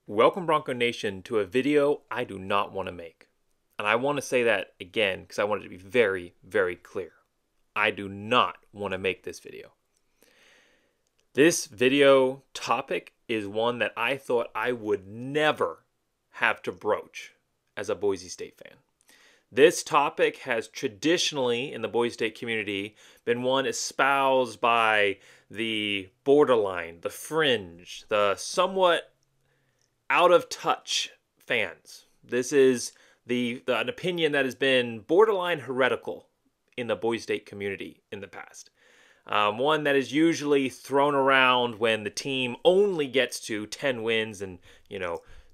Welcome Bronco Nation to a video I do not want to make. And I want to say that again because I want it to be very, very clear. I do not want to make this video. This video topic is one that I thought I would never have to broach as a Boise State fan. This topic has traditionally in the Boise State community been one espoused by the borderline, the fringe, the somewhat out of touch fans. This is an opinion that has been borderline heretical in the Boise State community in the past. One that is usually thrown around when the team only gets to 10 wins and,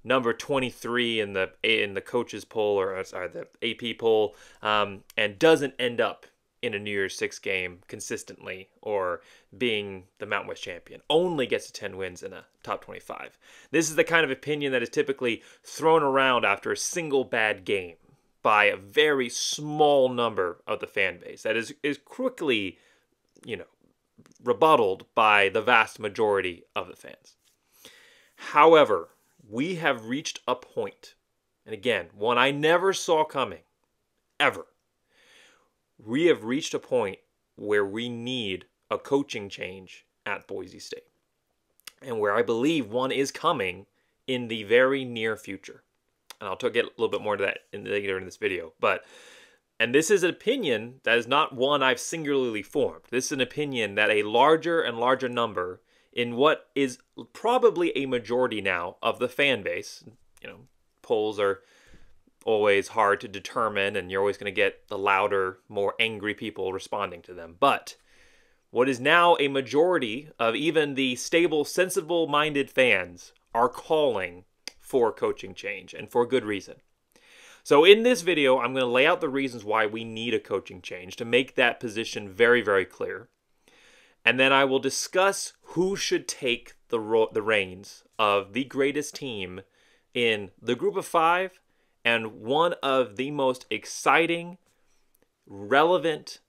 number 23 in the coaches poll, or sorry, the AP poll, and doesn't end up in a New Year's Six game consistently or being the Mountain West champion. Only gets to 10 wins in a top 25. This is the kind of opinion that is typically thrown around after a single bad game by a very small number of the fan base that is quickly, rebutted by the vast majority of the fans. However, we have reached a point, and again, one I never saw coming, ever. We have reached a point where we need a coaching change at Boise State, and where I believe one is coming in the very near future. And I'll get a little bit more to that later in this video. And this is an opinion that is not one I've singularly formed. This is an opinion that a larger and larger number in what is probably a majority now of the fan base, polls are always hard to determine, and you're always going to get the louder, more angry people responding to them. But what is now a majority of even the stable, sensible-minded fans are calling for coaching change, and for good reason. So in this video, I'm going to lay out the reasons why we need a coaching change to make that position very, very clear. And then I will discuss who should take the reins of the greatest team in the group of five and one of the most exciting, relevant,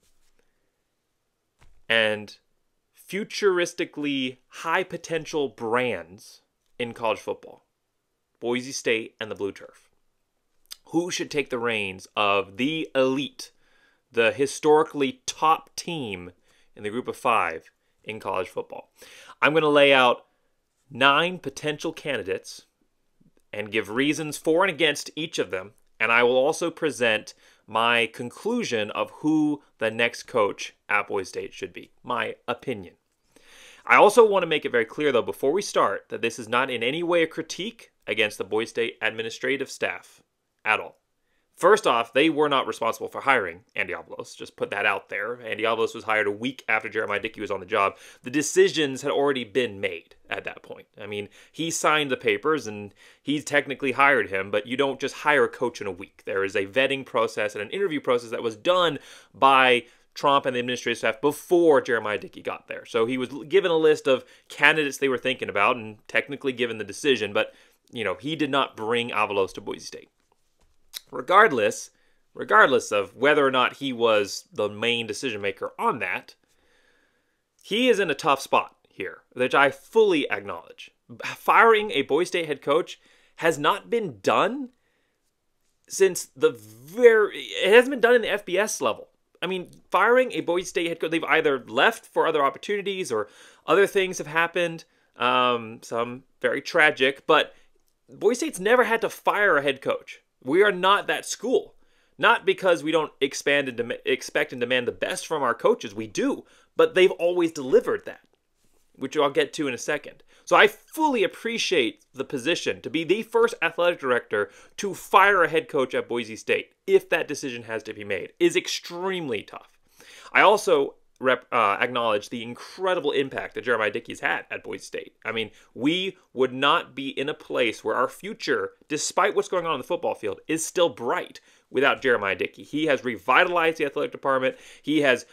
and futuristically high potential brands in college football. Boise State and the Blue Turf. Who should take the reins of the elite, the historically top team in the group of five in college football? I'm going to lay out 9 potential candidates and give reasons for and against each of them. And I will also present my conclusion of who the next coach at Boise State should be. My opinion. I also want to make it very clear, though, before we start, that this is not in any way a critique against the Boise State administrative staff at all. First off, they were not responsible for hiring Andy Avalos. Just put that out there. Andy Avalos was hired a week after Jeremiah Dickey was on the job. The decisions had already been made at that point. I mean, he signed the papers and he technically hired him, but you don't just hire a coach in a week. There is a vetting process and an interview process that was done by Trump and the administrative staff before Jeremiah Dickey got there. So he was given a list of candidates they were thinking about and technically given the decision, but he did not bring Avalos to Boise State. Regardless of whether or not he was the main decision maker on that, he is in a tough spot here, which I fully acknowledge. Firing a Boise State head coach has not been done since it hasn't been done in the FBS level. I mean, firing a Boise State head coach, they've either left for other opportunities or other things have happened, some very tragic, but Boise State's never had to fire a head coach. We are not that school. Not because we don't expect and demand the best from our coaches. We do. But they've always delivered that, which I'll get to in a second. So I fully appreciate the position to be the first athletic director to fire a head coach at Boise State, if that decision has to be made, is extremely tough. I also acknowledge the incredible impact that Jeremiah Dickey's had at Boise State. I mean, we would not be in a place where our future, despite what's going on the football field, is still bright without Jeremiah Dickey. He has revitalized the athletic department. He has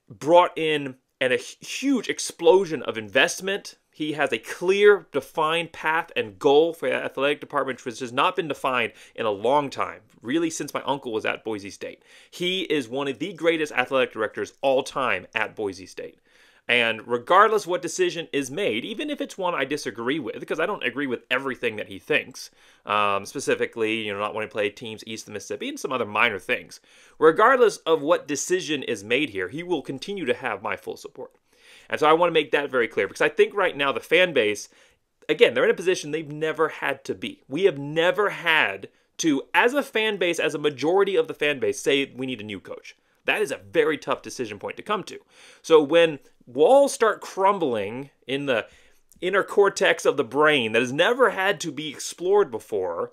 brought in a huge explosion of investment. He has a clear, defined path and goal for the athletic department, which has not been defined in a long time, really since my uncle was at Boise State. He is one of the greatest athletic directors all time at Boise State. And regardless what decision is made, even if it's one I disagree with, because I don't agree with everything that he thinks, specifically, not wanting to play teams east of Mississippi and some other minor things, regardless of what decision is made here, he will continue to have my full support. And so I want to make that very clear, because I think right now the fan base, again, they're in a position they've never had to be. We have never had to, as a fan base, as a majority of the fan base, say we need a new coach. That is a very tough decision point to come to. So when walls start crumbling in the inner cortex of the brain that has never had to be explored before,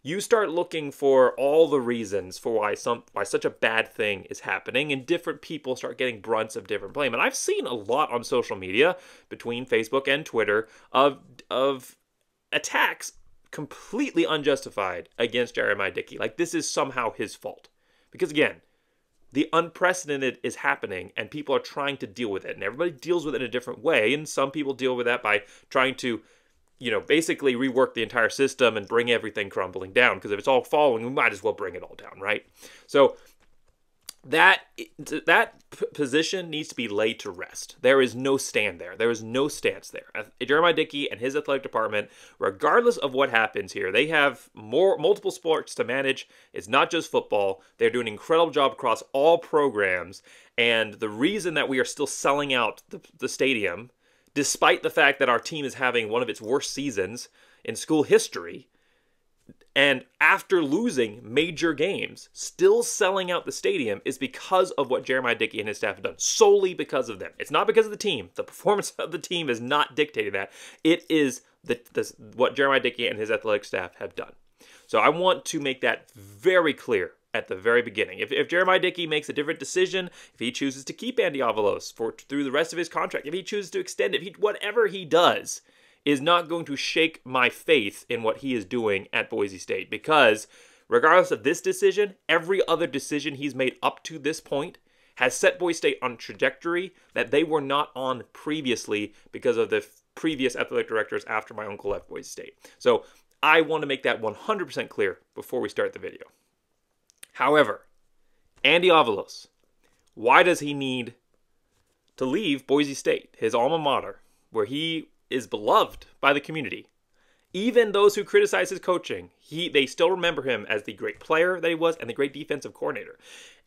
you start looking for all the reasons for why such a bad thing is happening, and different people start getting brunts of different blame. And I've seen a lot on social media between Facebook and Twitter of attacks completely unjustified against Jeremiah Dickey. Like this is somehow his fault. Because again, the unprecedented is happening and people are trying to deal with it. And everybody deals with it in a different way. And some people deal with that by trying to, basically rework the entire system and bring everything crumbling down. Because if it's all falling, we might as well bring it all down, right? So that position needs to be laid to rest. There is no stand there. There is no stance there. Jeremiah Dickey and his athletic department, regardless of what happens here, they have multiple sports to manage. It's not just football. They're doing an incredible job across all programs. And the reason that we are still selling out the stadium, despite the fact that our team is having one of its worst seasons in school history, and after losing major games, still selling out the stadium, is because of what Jeremiah Dickey and his staff have done. Solely because of them. It's not because of the team. The performance of the team is not dictating that. It is what Jeremiah Dickey and his athletic staff have done. So I want to make that very clear at the very beginning. If Jeremiah Dickey makes a different decision, if he chooses to keep Andy Avalos through the rest of his contract, if he chooses to extend it, whatever he does, is not going to shake my faith in what he is doing at Boise State, because regardless of this decision, every other decision he's made up to this point has set Boise State on a trajectory that they were not on previously because of the previous athletic directors after my uncle left Boise State. So I want to make that 100% clear before we start the video. However, Andy Avalos, why does he need to leave Boise State, his alma mater, where he is beloved by the community? Even those who criticize his coaching, they still remember him as the great player that he was and the great defensive coordinator.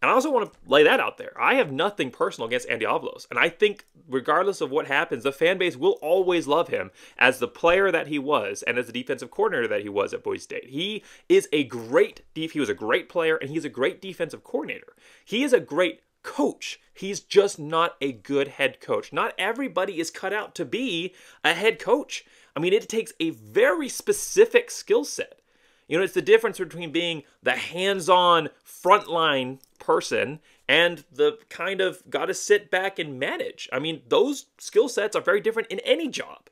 And I also want to lay that out there. I have nothing personal against Andy Avalos. And I think regardless of what happens, the fan base will always love him as the player that he was and as the defensive coordinator that he was at Boise State. He was a great player and he's a great defensive coordinator. He is a great coach. He's just not a good head coach. Not everybody is cut out to be a head coach. I mean, it takes a very specific skill set. It's the difference between being the hands-on frontline person and the kind of got to sit back and manage. I mean, those skill sets are very different in any job.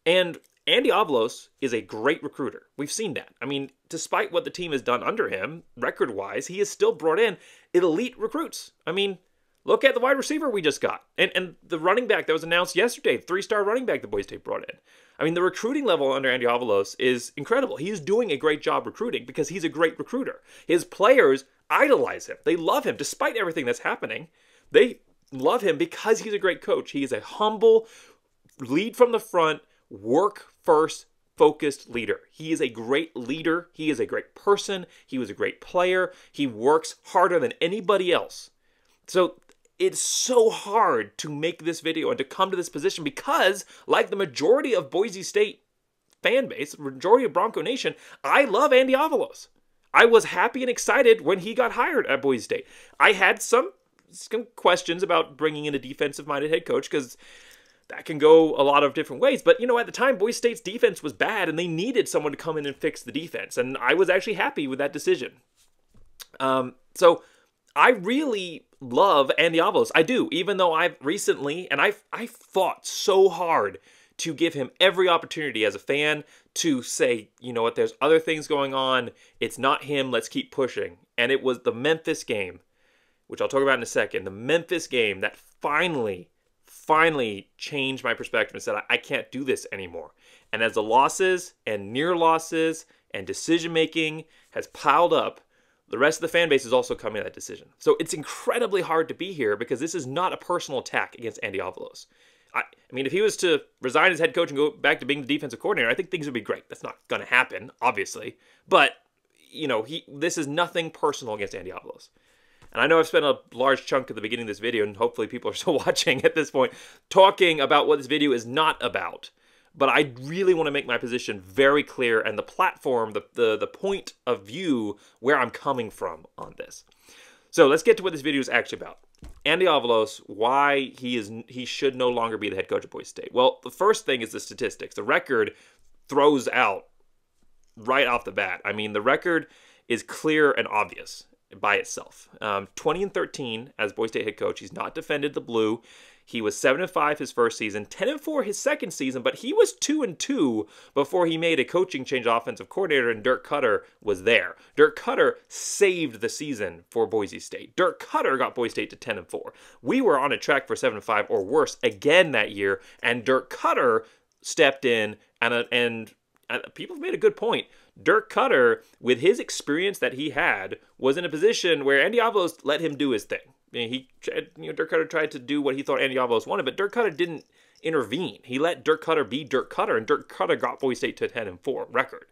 And Andy Avalos is a great recruiter. We've seen that. I mean, despite what the team has done under him, record-wise, he has still brought in elite recruits. I mean, look at the wide receiver we just got. And the running back that was announced yesterday, 3-star running back that Boise State brought in. I mean, the recruiting level under Andy Avalos is incredible. He's doing a great job recruiting because he's a great recruiter. His players idolize him. They love him despite everything that's happening. They love him because he's a great coach. He is a humble, lead from the front, work first, focused leader. He is a great leader. He is a great person. He was a great player. He works harder than anybody else. So it's so hard to make this video and to come to this position because, like the majority of Boise State fan base, the majority of Bronco Nation, I love Andy Avalos. I was happy and excited when he got hired at Boise State. I had some questions about bringing in a defensive-minded head coach because that can go a lot of different ways. But, at the time, Boise State's defense was bad, and they needed someone to come in and fix the defense. And I was actually happy with that decision. So I really love Andy Avalos. I do, even though I've recently, and I've fought so hard to give him every opportunity as a fan to say, you know what, there's other things going on. It's not him. Let's keep pushing. And it was the Memphis game, which I'll talk about in a second, the Memphis game that finally changed my perspective and said, I can't do this anymore. And as the losses and near losses and decision-making has piled up, The rest of the fan base is also coming to that decision. So it's incredibly hard to be here because this is not a personal attack against Andy Avalos. I mean, if he was to resign as head coach and go back to being the defensive coordinator, I think things would be great. That's not going to happen, obviously. But, you know, this is nothing personal against Andy Avalos. And I know I've spent a large chunk at the beginning of this video, and hopefully people are still watching at this point, talking about what this video is not about. But I really want to make my position very clear and the platform, the point of view where I'm coming from on this. So let's get to what this video is actually about. Andy Avalos, why he should no longer be the head coach of Boise State. Well, the first thing is the statistics. The record throws out right off the bat. I mean, the record is clear and obvious by itself. 20-13 as Boise State head coach. He's not defended the blue. He was 7-5 his first season, 10-4 his second season, but he was 2-2 before he made a coaching change offensive coordinator, and Dirk Cutter was there. Dirk Cutter saved the season for Boise State. Dirk Cutter got Boise State to 10-4. We were on a track for 7-5 or worse again that year, and Dirk Cutter stepped in, and people have made a good point. Dirk Cutter, with his experience that he had, was in a position where Andy Avalos let him do his thing. I mean, Dirk Cutter tried to do what he thought Andy Avalos wanted, but Dirk Cutter didn't intervene. He let Dirk Cutter be Dirk Cutter, and Dirk Cutter got Boise State to a 10-4 record.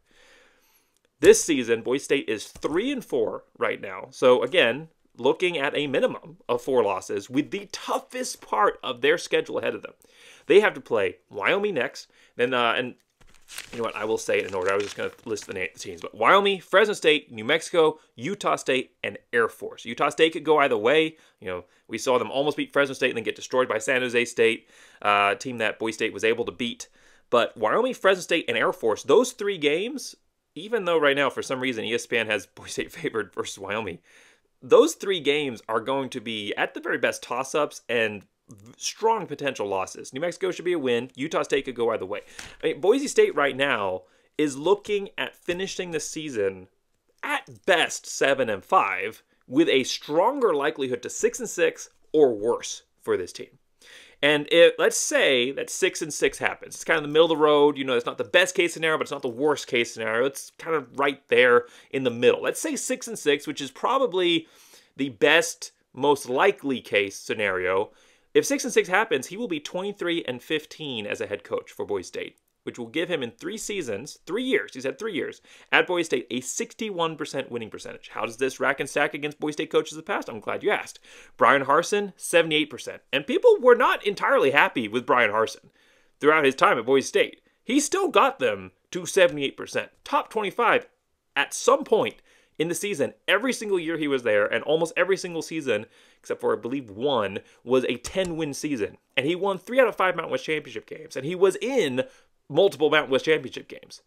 This season, Boise State is 3-4 right now. So again, looking at a minimum of 4 losses with the toughest part of their schedule ahead of them. They have to play Wyoming next, then and you know what, I will say it in order. I was just going to list the teams. But Wyoming, Fresno State, New Mexico, Utah State, and Air Force. Utah State could go either way. You know, we saw them almost beat Fresno State and then get destroyed by San Jose State, a team that Boise State was able to beat. But Wyoming, Fresno State, and Air Force, those 3 games, even though right now for some reason ESPN has Boise State favored versus Wyoming, those 3 games are going to be at the very best toss-ups and strong potential losses. New Mexico should be a win. Utah State could go either way. I mean, Boise State right now is looking at finishing the season at best 7-5 with a stronger likelihood to 6-6 or worse for this team. And let's say that 6-6 happens. It's kind of the middle of the road. You know, it's not the best case scenario, but it's not the worst case scenario. It's kind of right there in the middle. Let's say 6-6, which is probably the best, most likely case scenario. If 6-6 happens, he will be 23-15 as a head coach for Boise State, which will give him in 3 seasons, 3 years, he's had 3 years, at Boise State, a 61% winning percentage. How does this rack and stack against Boise State coaches of the past? I'm glad you asked. Brian Harsin, 78%. And people were not entirely happy with Brian Harsin throughout his time at Boise State. He still got them to 78%. Top 25 at some point in the season, every single year he was there, and almost every single season, except for I believe 1, was a 10-win season. And he won 3 out of 5 Mountain West Championship games. And he was in multiple Mountain West Championship games.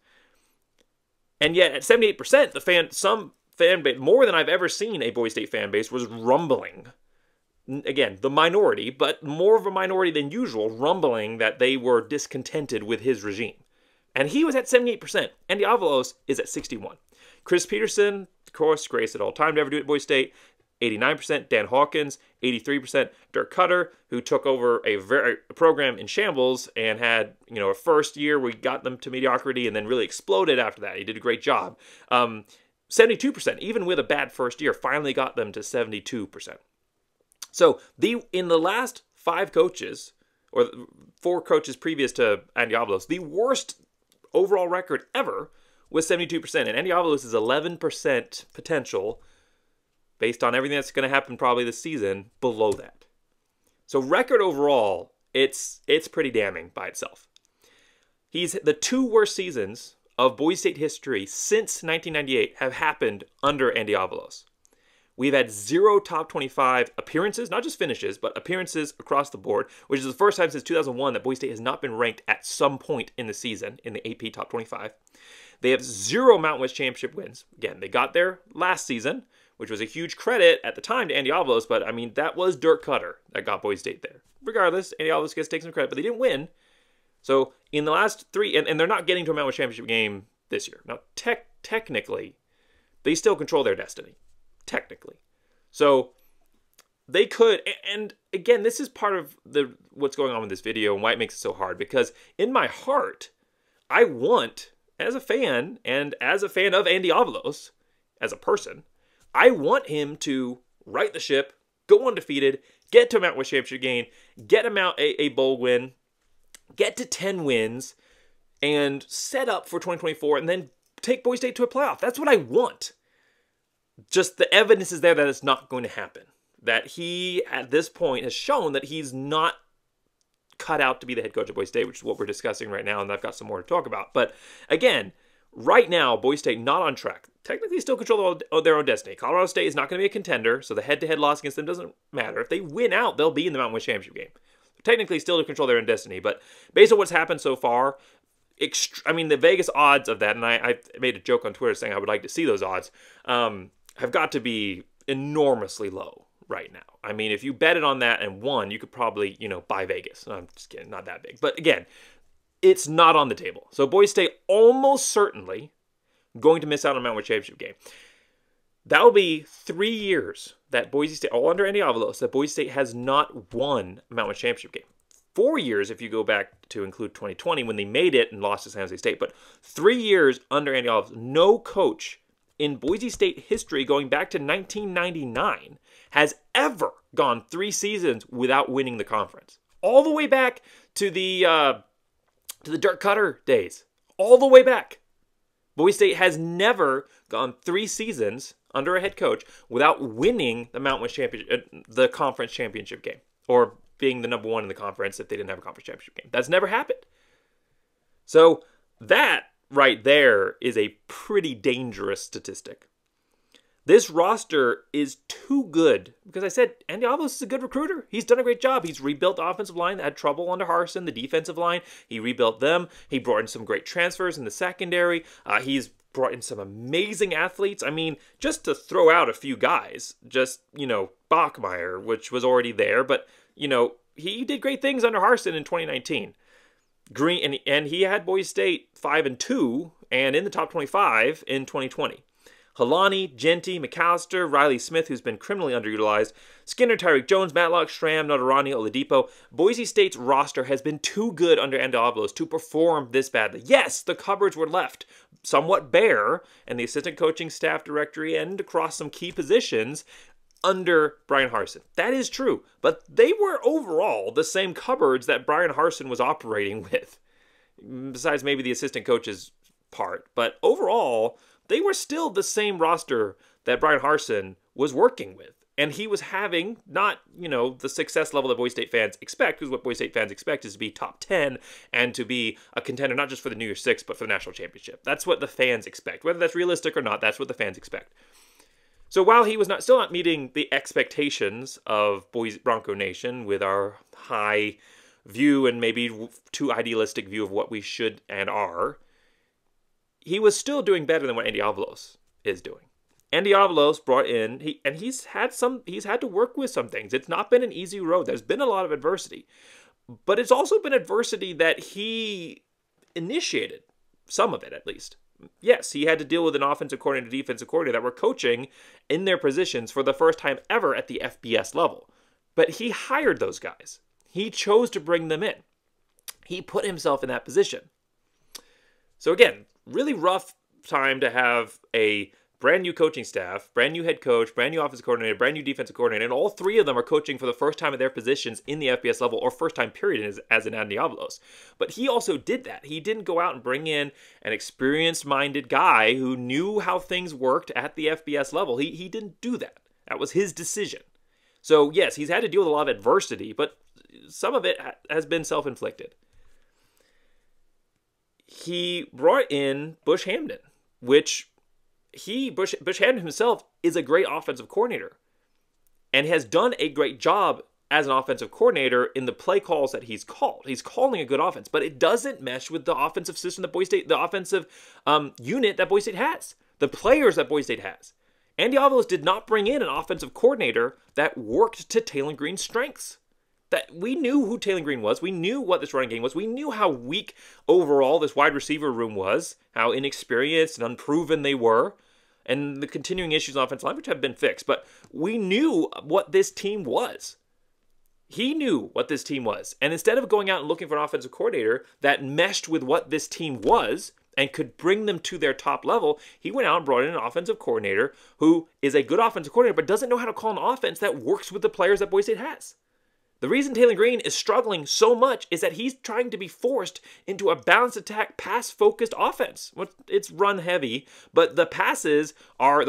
And yet, at 78%, some fan base, more than I've ever seen a Boise State fan base, was rumbling. Again, the minority, but more of a minority than usual, rumbling that they were discontented with his regime. And he was at 78%. Andy Avalos is at 61%. Chris Peterson, of course, greatest at all time to ever do it at Boise State, 89%. Dan Hawkins, 83%. Dirk Cutter, who took over a program in shambles and had, you know, a first year where he got them to mediocrity and then really exploded after that. He did a great job. 72%, even with a bad first year, finally got them to 72%. So in the last 5 coaches, or 4 coaches previous to Andy Avalos, the worst overall record ever was 72%. And Andy Avalos is 11% potential, based on everything that's going to happen probably this season, below that. So record overall, it's pretty damning by itself. The 2 worst seasons of Boise State history since 1998 have happened under Andy Avalos. We've had 0 top 25 appearances, not just finishes, but appearances across the board, which is the first time since 2001 that Boise State has not been ranked at some point in the season in the AP top 25. They have 0 Mountain West Championship wins. Again, they got there last season, which was a huge credit at the time to Andy Avalos, but I mean, that was Dirk Cutter that got Boise State there. Regardless, Andy Avalos gets to take some credit, but they didn't win. So in the last 3, and they're not getting to a Mountain West Championship game this year. Now, technically, they still control their destiny. Technically. So they could, and again, this is part of what's going on with this video and why it makes it so hard, because in my heart, I want, as a fan, and as a fan of Andy Avalos, as a person, I want him to right the ship, go undefeated, get to a Mountain West Championship game, get a bowl win, get to 10 wins, and set up for 2024, and then take Boise State to a playoff. That's what I want. Just the evidence is there that it's not going to happen. That he, at this point, has shown that he's not cut out to be the head coach of Boise State, which is what we're discussing right now, and I've got some more to talk about. But again, right now, Boise State not on track. Technically still control their own destiny. Colorado State is not going to be a contender, so the head-to-head loss against them doesn't matter. If they win out, they'll be in the Mountain West Championship game. Technically still to control their own destiny, but based on what's happened so far, the Vegas odds of that, and I made a joke on Twitter saying I would like to see those odds, have got to be enormously low right now. I mean, if you bet it on that and won, you could probably, buy Vegas. I'm just kidding, not that big. But again, it's not on the table. So Boise State almost certainly going to miss out on a Mountain West Championship game. That will be 3 years that Boise State, all under Andy Avalos, that Boise State has not won a Mountain West Championship game. 4 years if you go back to include 2020 when they made it and lost to San Jose State. But 3 years under Andy Avalos, no coach in Boise State history going back to 1999 has ever gone 3 seasons without winning the conference. All the way back to the Dirk Cutter days. All the way back. Boise State has never gone 3 seasons under a head coach without winning the Mountain West Championship, the conference championship game, or being the number 1 in the conference if they didn't have a conference championship game. That's never happened. So that right there is a pretty dangerous statistic. This roster is too good because I said Andy Avalos is a good recruiter. He's done a great job. He's rebuilt the offensive line that had trouble under Harsin, the defensive line. He rebuilt them. He brought in some great transfers in the secondary. He's brought in some amazing athletes. I mean, just to throw out a few guys, Bachmeier, which was already there, but, he did great things under Harsin in 2019. And he had Boise State 5-2 and in the top 25 in 2020. Halani, Genty, McAllister, Riley Smith, who's been criminally underutilized, Skinner, Tyreek Jones, Matlock, Schramm, Notarani, Oladipo. Boise State's roster has been too good under Andy Avalos to perform this badly. Yes, the cupboards were left somewhat bare, and the assistant coaching staff directory and across some key positions under Brian Harsin. That is true, but they were overall the same cupboards that Brian Harsin was operating with, besides maybe the assistant coach's part. But overall, they were still the same roster that Brian Harsin was working with. And he was having not, the success level that Boise State fans expect, because what Boise State fans expect is to be top 10 and to be a contender not just for the New Year's Six, but for the national championship. That's what the fans expect. Whether that's realistic or not, that's what the fans expect. So while he was still not meeting the expectations of Boise Bronco Nation with our high view and maybe too idealistic view of what we should and are, he was still doing better than what Andy Avalos is doing. Andy Avalos brought in, he's had to work with some things. It's not been an easy road. There's been a lot of adversity. But it's also been adversity that he initiated, some of it at least. Yes, he had to deal with an offensive coordinator, defensive coordinator that were coaching in their positions for the first time ever at the FBS level. But he hired those guys. He chose to bring them in. He put himself in that position. So again, really rough time to have a brand new coaching staff, brand new head coach, brand new offensive coordinator, brand new defensive coordinator, and all 3 of them are coaching for the first time at their positions in the FBS level, or first time period as an Andy Avalos. But he also did that. He didn't go out and bring in an experienced-minded guy who knew how things worked at the FBS level. He didn't do that. That was his decision. So yes, he's had to deal with a lot of adversity, but some of it has been self-inflicted. He brought in Bush Hamdan, which Bush Hamdan himself is a great offensive coordinator and has done a great job as an offensive coordinator in the play calls that he's called. He's calling a good offense, but it doesn't mesh with the offensive system that Boise State, the offensive unit that Boise State has, the players that Boise State has. Andy Avalos did not bring in an offensive coordinator that worked to Taylor Green's strengths. That we knew who Taylor Green was. We knew what this running game was. We knew how weak overall this wide receiver room was, how inexperienced and unproven they were, and the continuing issues on offensive line, which have been fixed. But we knew what this team was. He knew what this team was. And instead of going out and looking for an offensive coordinator that meshed with what this team was, and could bring them to their top level, he went out and brought in an offensive coordinator who is a good offensive coordinator but doesn't know how to call an offense that works with the players that Boise State has. The reason Taylor Green is struggling so much is that he's trying to be forced into a balanced attack, pass-focused offense. Well, it's run-heavy, but the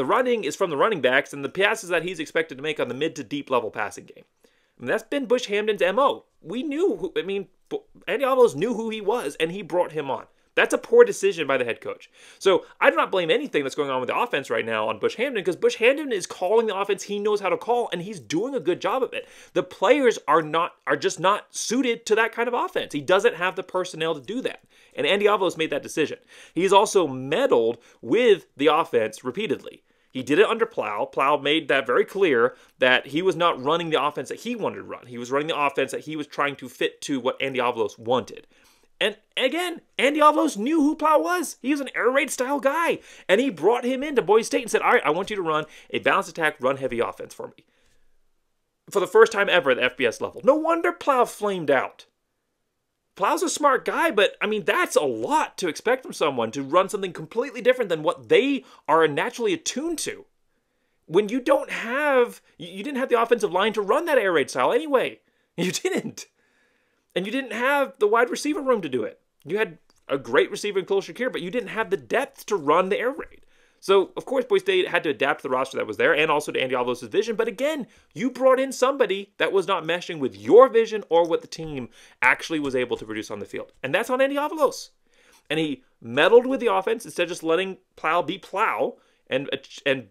running is from the running backs, and the passes that he's expected to make on the mid to deep level passing game. I mean, that's been Bush Hamden's MO. Andy Avalos knew who he was, and he brought him on. That's a poor decision by the head coach. So I do not blame anything that's going on with the offense right now on Bush Hamden, because Bush Hamden is calling the offense he knows how to call, and he's doing a good job of it. The players are just not suited to that kind of offense. He doesn't have the personnel to do that. And Andy Avalos made that decision. He's also meddled with the offense repeatedly. He did it under Plow. Plow made that very clear that he was not running the offense that he wanted to run. He was running the offense that he was trying to fit to what Andy Avalos wanted. And again, Andy Avalos knew who Plow was. He was an air raid style guy. And he brought him into Boise State and said, all right, I want you to run a balanced attack, run heavy offense for me. For the first time ever at the FBS level. No wonder Plow flamed out. Plow's a smart guy, but I mean, that's a lot to expect from someone to run something completely different than what they are naturally attuned to. When you didn't have the offensive line to run that air raid style anyway. You didn't. And you didn't have the wide receiver room to do it. You had a great receiver in Khalil Shakir, but you didn't have the depth to run the air raid. So, of course, Boise State had to adapt to the roster that was there and also to Andy Avalos' vision. But again, you brought in somebody that was not meshing with your vision or what the team actually was able to produce on the field. And that's on Andy Avalos. And he meddled with the offense instead of just letting Plow be Plow and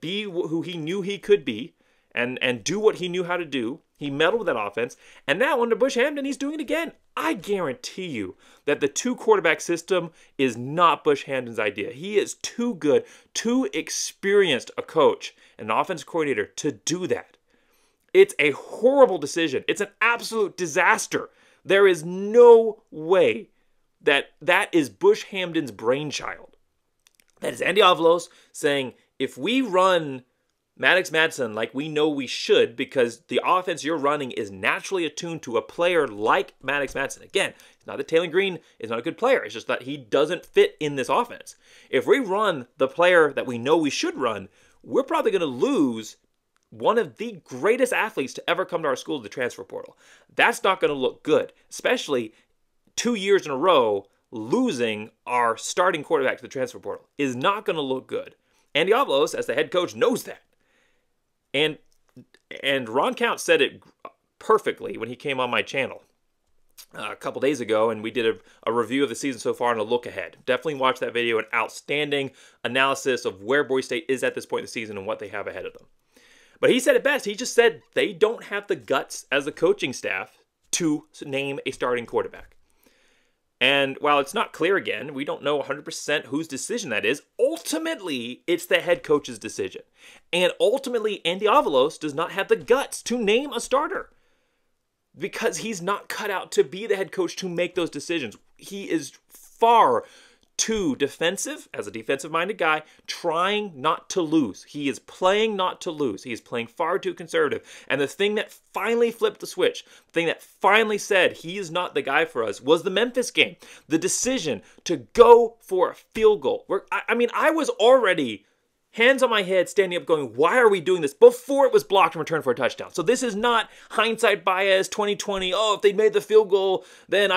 be who he knew he could be and do what he knew how to do. He meddled with that offense, and now under Bush Hamden, he's doing it again. I guarantee you that the two-quarterback system is not Bush Hamden's idea. He is too good, too experienced a coach and an offensive coordinator to do that. It's a horrible decision. It's an absolute disaster. There is no way that is Bush Hamden's brainchild. That is Andy Avalos saying, if we run Maddox Madsen like we know we should, because the offense you're running is naturally attuned to a player like Maddox Madsen. Again, it's not that Taylor Green is not a good player. It's just that he doesn't fit in this offense. If we run the player that we know we should run, we're probably going to lose one of the greatest athletes to ever come to our school to the transfer portal. That's not going to look good, especially 2 years in a row losing our starting quarterback to the transfer portal is not going to look good. Andy Avalos, as the head coach, knows that. And Ron Count said it perfectly when he came on my channel a couple days ago, and we did a review of the season so far and a look ahead. Definitely watch that video, an outstanding analysis of where Boise State is at this point in the season and what they have ahead of them. But he said it best. He just said they don't have the guts as a coaching staff to name a starting quarterback. And while it's not clear again, we don't know 100% whose decision that is, ultimately, it's the head coach's decision. And ultimately, Andy Avalos does not have the guts to name a starter because he's not cut out to be the head coach to make those decisions. He is far too defensive, as a defensive-minded guy, trying not to lose. He is playing not to lose. He is playing far too conservative. And the thing that finally flipped the switch, the thing that finally said he is not the guy for us, was the Memphis game. The decision to go for a field goal. I was already hands on my head, standing up going, why are we doing this? Before it was blocked and returned for a touchdown. So this is not hindsight bias 2020. Oh, if they'd made the field goal, then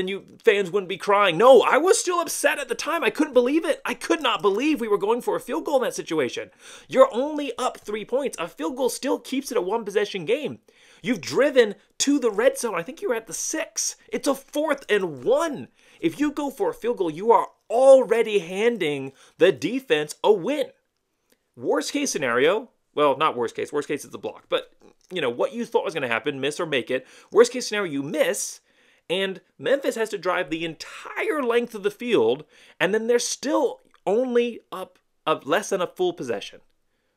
you fans wouldn't be crying. No, I was still upset at the time. I couldn't believe it. I could not believe we were going for a field goal in that situation. You're only up 3 points. A field goal still keeps it a one-possession game. You've driven to the red zone. I think you're at the 6. It's a 4th and 1. If you go for a field goal, you are already handing the defense a win. Worst case scenario, well, not worst case is the block, but what you thought was going to happen, miss or make it. Worst case scenario, you miss, and Memphis has to drive the entire length of the field, and then they're still only up less than a full possession.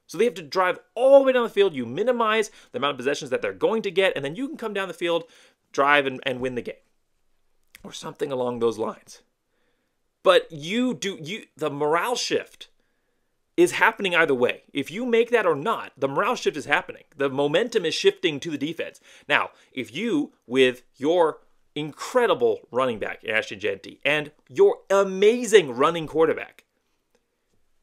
So they have to drive all the way down the field. You minimize the amount of possessions that they're going to get, and then you can come down the field, drive, and win the game. Or something along those lines. But the morale shift is happening either way. If you make that or not, the morale shift is happening. The momentum is shifting to the defense. Now, if you, with your incredible running back, Ashton Jeanty, and your amazing running quarterback,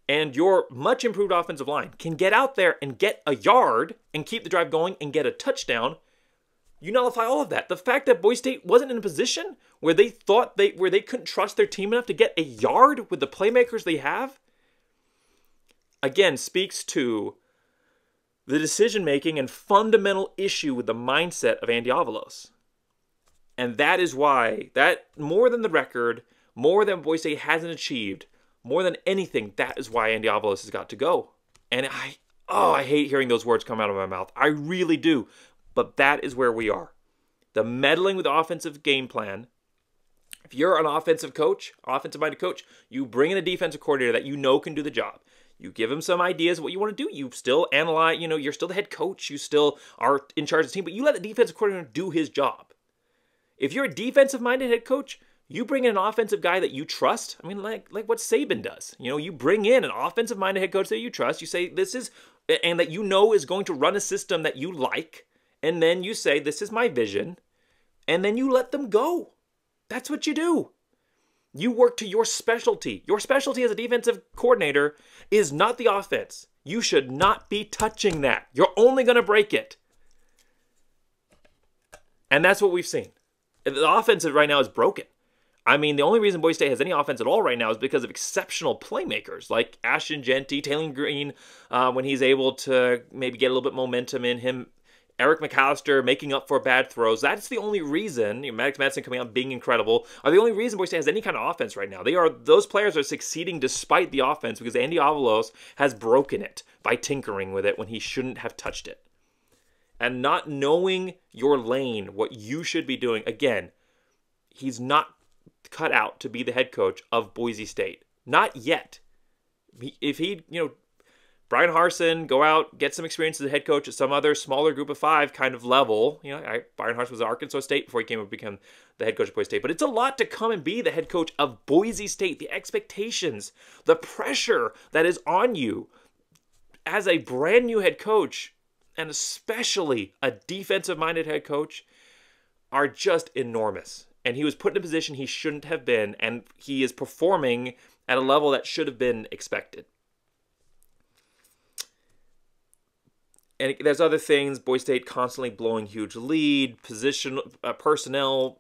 and your much improved offensive line can get out there and get a yard and keep the drive going and get a touchdown, you nullify all of that. The fact that Boise State wasn't in a position where they thought they couldn't trust their team enough to get a yard with the playmakers they have, again, speaks to the decision-making and fundamental issue with the mindset of Andy Avalos. And that is why, that more than the record, more than Boise State hasn't achieved, more than anything, that is why Andy Avalos has got to go. And I hate hearing those words come out of my mouth. I really do. But that is where we are. The meddling with the offensive game plan. If you're an offensive coach, offensive-minded coach, you bring in a defensive coordinator that you know can do the job. You give him some ideas of what you want to do. You still analyze, you're still the head coach. You still are in charge of the team, but you let the defensive coordinator do his job. If you're a defensive-minded head coach, you bring in an offensive guy that you trust. I mean, like what Saban does. You bring in an offensive-minded head coach that you trust. You say, this is, and that you know is going to run a system that you like. And then you say, this is my vision. And then you let them go. That's what you do. You work to your specialty. Your specialty as a defensive coordinator is not the offense. You should not be touching that. You're only going to break it. And that's what we've seen. The offense right now is broken. I mean, the only reason Boise State has any offense at all right now is because of exceptional playmakers like Ashton Jeanty, Taylor Green, when he's able to maybe get a little bit momentum in him. Eric McAllister making up for bad throws. That's the only reason, Maddox Madsen coming out being incredible, are the only reason Boise State has any kind of offense right now. Those players are succeeding despite the offense because Andy Avalos has broken it by tinkering with it when he shouldn't have touched it. And not knowing your lane, what you should be doing. Again, he's not cut out to be the head coach of Boise State. Not yet. If he, Brian Harsin, go out, get some experience as a head coach at some other smaller group of five kind of level. Brian Harsin was at Arkansas State before he came up to become the head coach of Boise State. But it's a lot to come and be the head coach of Boise State. The expectations, the pressure that is on you as a brand new head coach, and especially a defensive-minded head coach, are just enormous. And he was put in a position he shouldn't have been, and he is performing at a level that should have been expected. And there's other things. Boise State constantly blowing huge lead, personnel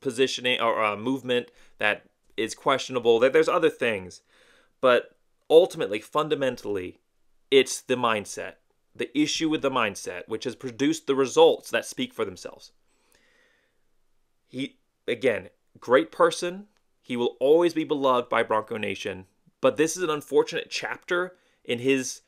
positioning or movement that is questionable. There's other things. But ultimately, fundamentally, it's the mindset. The issue with the mindset, which has produced the results that speak for themselves. He, again, great person. He will always be beloved by Bronco Nation. But this is an unfortunate chapter in his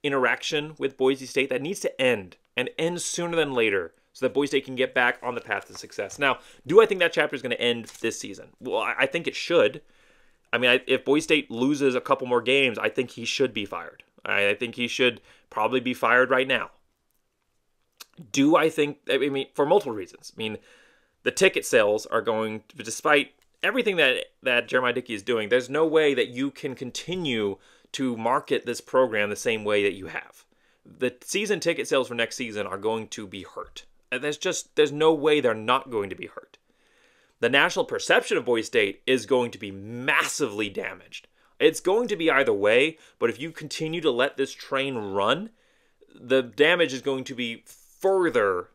interaction with Boise State that needs to end, and end sooner than later, so that Boise State can get back on the path to success. Now, do I think that chapter is going to end this season? Well, I think it should. I mean, if Boise State loses a couple more games, I think he should be fired. I think he should probably be fired right now. Do I think, for multiple reasons. The ticket sales are going to, despite everything that Jeremiah Dickey is doing, there's no way that you can continue to market this program the same way that you have. The season ticket sales for next season are going to be hurt. There's no way they're not going to be hurt. The national perception of Boise State is going to be massively damaged. It's going to be either way, but if you continue to let this train run, the damage is going to be further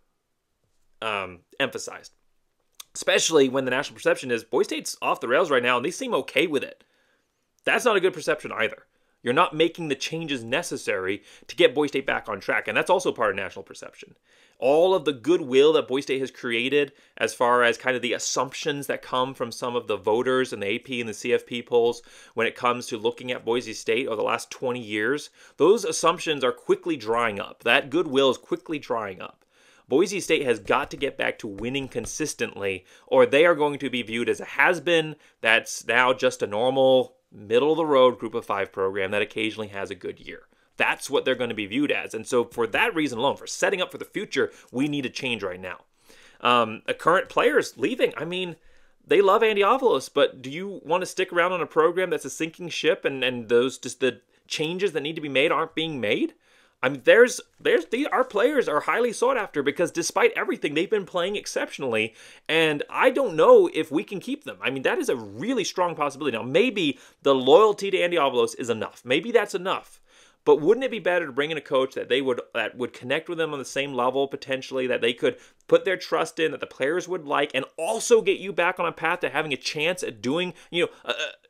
emphasized. Especially when the national perception is Boise State's off the rails right now, and they seem okay with it. That's not a good perception either. You're not making the changes necessary to get Boise State back on track, and that's also part of national perception. All of the goodwill that Boise State has created as far as kind of the assumptions that come from some of the voters in the AP and the CFP polls when it comes to looking at Boise State over the last 20 years, those assumptions are quickly drying up. That goodwill is quickly drying up. Boise State has got to get back to winning consistently, or they are going to be viewed as a has-been that's now just a normal middle-of-the-road group of five program that occasionally has a good year. That's what they're going to be viewed as. And so for that reason alone, for setting up for the future, we need a change right now. Current players leaving, they love Andy Avalos, but do you want to stick around on a program that's a sinking ship and those just the changes that need to be made aren't being made? I mean, our players are highly sought after because despite everything, they've been playing exceptionally, and I don't know if we can keep them. I mean, that is a really strong possibility. Now, maybe the loyalty to Andy Avalos is enough. Maybe that's enough. But wouldn't it be better to bring in a coach that would connect with them on the same level potentially, that they could put their trust in, that the players would like, and also get you back on a path to having a chance at doing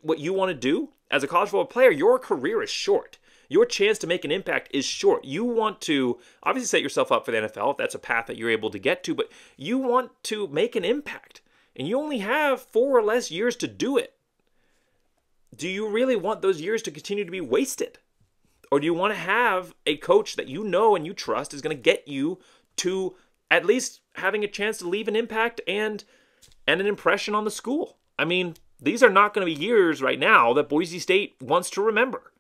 what you want to do as a college football player? Your career is short. Your chance to make an impact is short. You want to obviously set yourself up for the NFL if that's a path that you're able to get to, but you want to make an impact, and you only have 4 or less years to do it. Do you really want those years to continue to be wasted? Or do you want to have a coach that you know and you trust is going to get you to at least having a chance to leave an impact and an impression on the school? I mean, these are not going to be years right now that Boise State wants to remember.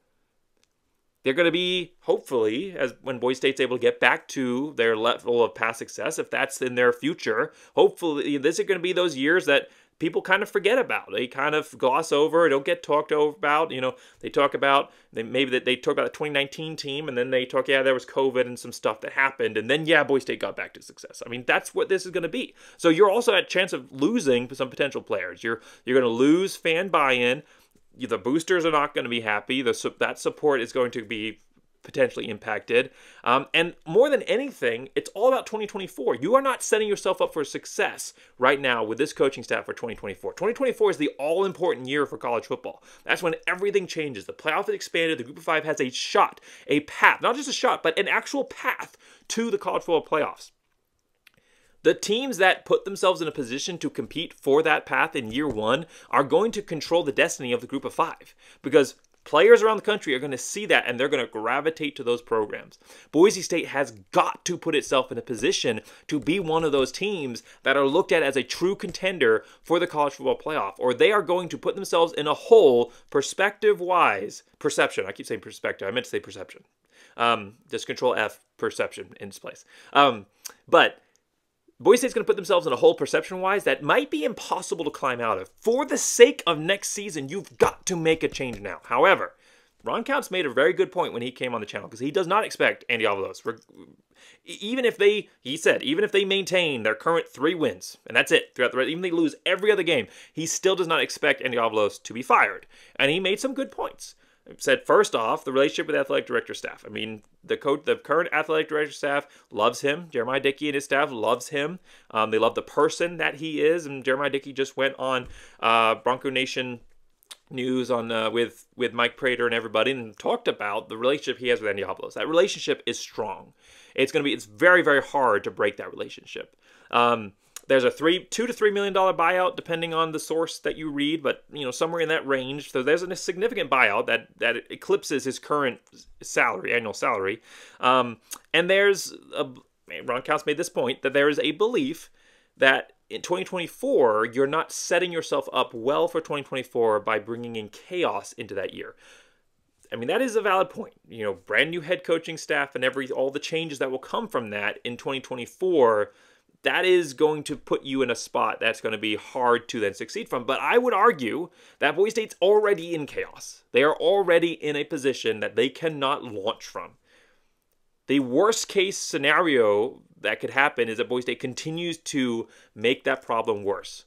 They're going to be, hopefully, when Boise State's able to get back to their level of past success, if that's in their future, hopefully this is going to be those years that people kind of forget about. They kind of gloss over, don't get talked over about. They talk about, they talk about the 2019 team, and then they talk, there was COVID and some stuff that happened, and then, Boise State got back to success. I mean, that's what this is going to be. So you're also at a chance of losing some potential players. You're going to lose fan buy-in. The boosters are not going to be happy. That support is going to be potentially impacted. And more than anything, it's all about 2024. You are not setting yourself up for success right now with this coaching staff for 2024. 2024 is the all-important year for college football. That's when everything changes. The playoff is expanded. The Group of 5 has a shot, a path, not just a shot, but an actual path to the college football playoffs. The teams that put themselves in a position to compete for that path in year 1 are going to control the destiny of the Group of 5 because players around the country are going to see that and they're going to gravitate to those programs. Boise State has got to put itself in a position to be one of those teams that are looked at as a true contender for the college football playoff, or they are going to put themselves in a hole perspective-wise. Perception. I keep saying perspective. I meant to say perception. Just Control F, perception in its place. But Boise State's going to put themselves in a hole perception-wise that might be impossible to climb out of. For the sake of next season, you've got to make a change now. However, Ron Counts made a very good point when he came on the channel because he does not expect Andy Avalos, even if they maintain their current 3 wins, and that's it, throughout the rest, even if they lose every other game, he still does not expect Andy Avalos to be fired. And he made some good points. Said, first off, the relationship with athletic director staff. I mean, the current athletic director staff loves him. Jeremiah Dickey and his staff loves him. They love the person that he is. And Jeremiah Dickey just went on Bronco Nation News on with Mike Prater and everybody and talked about the relationship he has with Andy Avalos. That relationship is strong. It's very, very hard to break that relationship. There's a $2 to $3 million buyout, depending on the source that you read, but somewhere in that range. So there's a significant buyout that eclipses his current annual salary. And Ron Counts made this point that there is a belief that in 2024 you're not setting yourself up well for 2024 by bringing in chaos into that year. I mean, that is a valid point. Brand new head coaching staff and all the changes that will come from that in 2024. That is going to put you in a spot that's going to be hard to then succeed from. But I would argue that Boise State's already in chaos. They are already in a position that they cannot launch from. The worst case scenario that could happen is that Boise State continues to make that problem worse.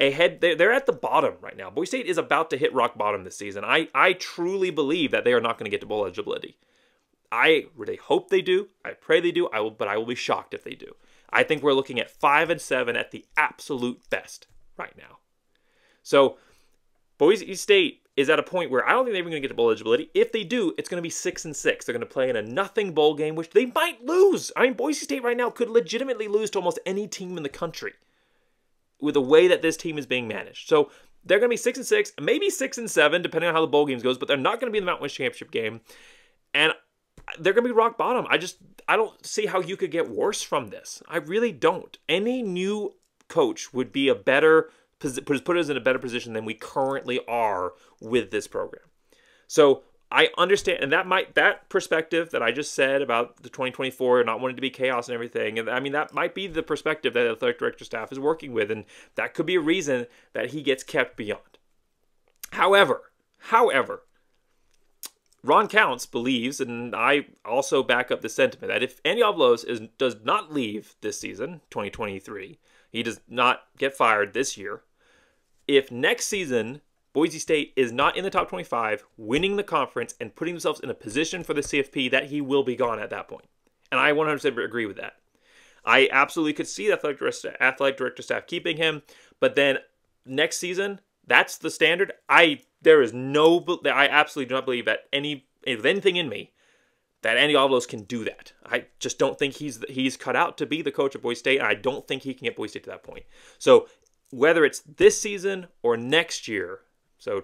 They're at the bottom right now. Boise State is about to hit rock bottom this season. I truly believe that they are not going to get to bowl eligibility. I really hope they do. I pray they do. But I will be shocked if they do. I think we're looking at 5 and 7 at the absolute best right now. So Boise State is at a point where I don't think they're even going to get to bowl eligibility. If they do, it's going to be 6 and 6. They're going to play in a nothing bowl game, which they might lose. I mean, Boise State right now could legitimately lose to almost any team in the country with the way that this team is being managed. So they're going to be 6 and 6, maybe 6 and 7, depending on how the bowl games goes, but they're not going to be in the Mountain West Championship game. And they're going to be rock bottom. I don't see how you could get worse from this. I really don't. Any new coach would be put us in a better position than we currently are with this program. So I understand, and that perspective that I just said about the 2024 not wanting to be chaos and everything, and I mean that might be the perspective that the athletic director staff is working with, and that could be a reason that he gets kept beyond. However, Ron Counts believes, and I also back up the sentiment, that if Andy Avalos does not leave this season, 2023, he does not get fired this year, if next season Boise State is not in the top 25, winning the conference and putting themselves in a position for the CFP, that he will be gone at that point. And I 100% agree with that. I absolutely could see the athletic director staff keeping him, but then next season, that's the standard. I absolutely do not believe that anything in me that Andy Avalos can do that. I just don't think he's cut out to be the coach of Boise State, and I don't think he can get Boise State to that point. So whether it's this season or next year, so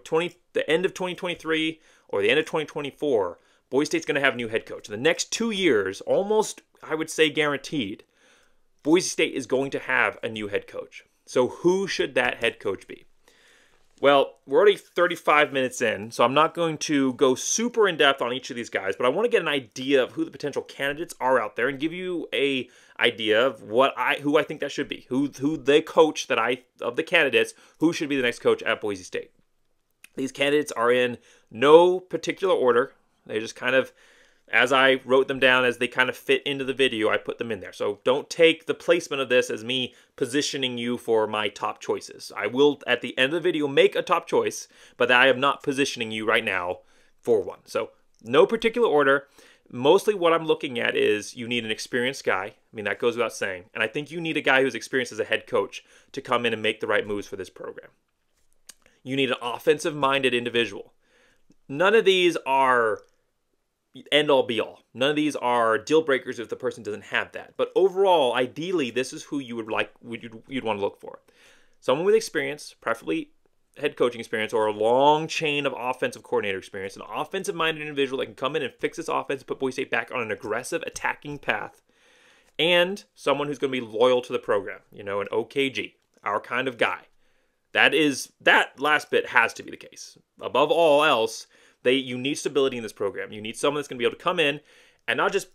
the end of 2023 or the end of 2024, Boise State's going to have a new head coach. In the next 2 years, almost, I would say guaranteed, Boise State is going to have a new head coach. So who should that head coach be? Well, we're already 35 minutes in, so I'm not going to go super in-depth on each of these guys, but I want to get an idea of who the potential candidates are out there and give you a idea of who I think that should be, who the coach of the candidates, who should be the next coach at Boise State. These candidates are in no particular order. They just kind of, as I wrote them down, as they kind of fit into the video, I put them in there. So don't take the placement of this as me positioning you for my top choices. I will, at the end of the video, make a top choice, but I am not positioning you right now for one. So no particular order. Mostly what I'm looking at is you need an experienced guy. I mean, that goes without saying. And I think you need a guy who's experienced as a head coach to come in and make the right moves for this program. You need an offensive-minded individual. None of these are end-all, be-all. None of these are deal-breakers if the person doesn't have that. But overall, ideally, this is who you'd want to look for. Someone with experience, preferably head coaching experience or a long chain of offensive coordinator experience, an offensive-minded individual that can come in and fix this offense, put Boise State back on an aggressive attacking path, and someone who's going to be loyal to the program, an OKG, our kind of guy. That last bit has to be the case. Above all else, you need stability in this program. You need someone that's going to be able to come in and not just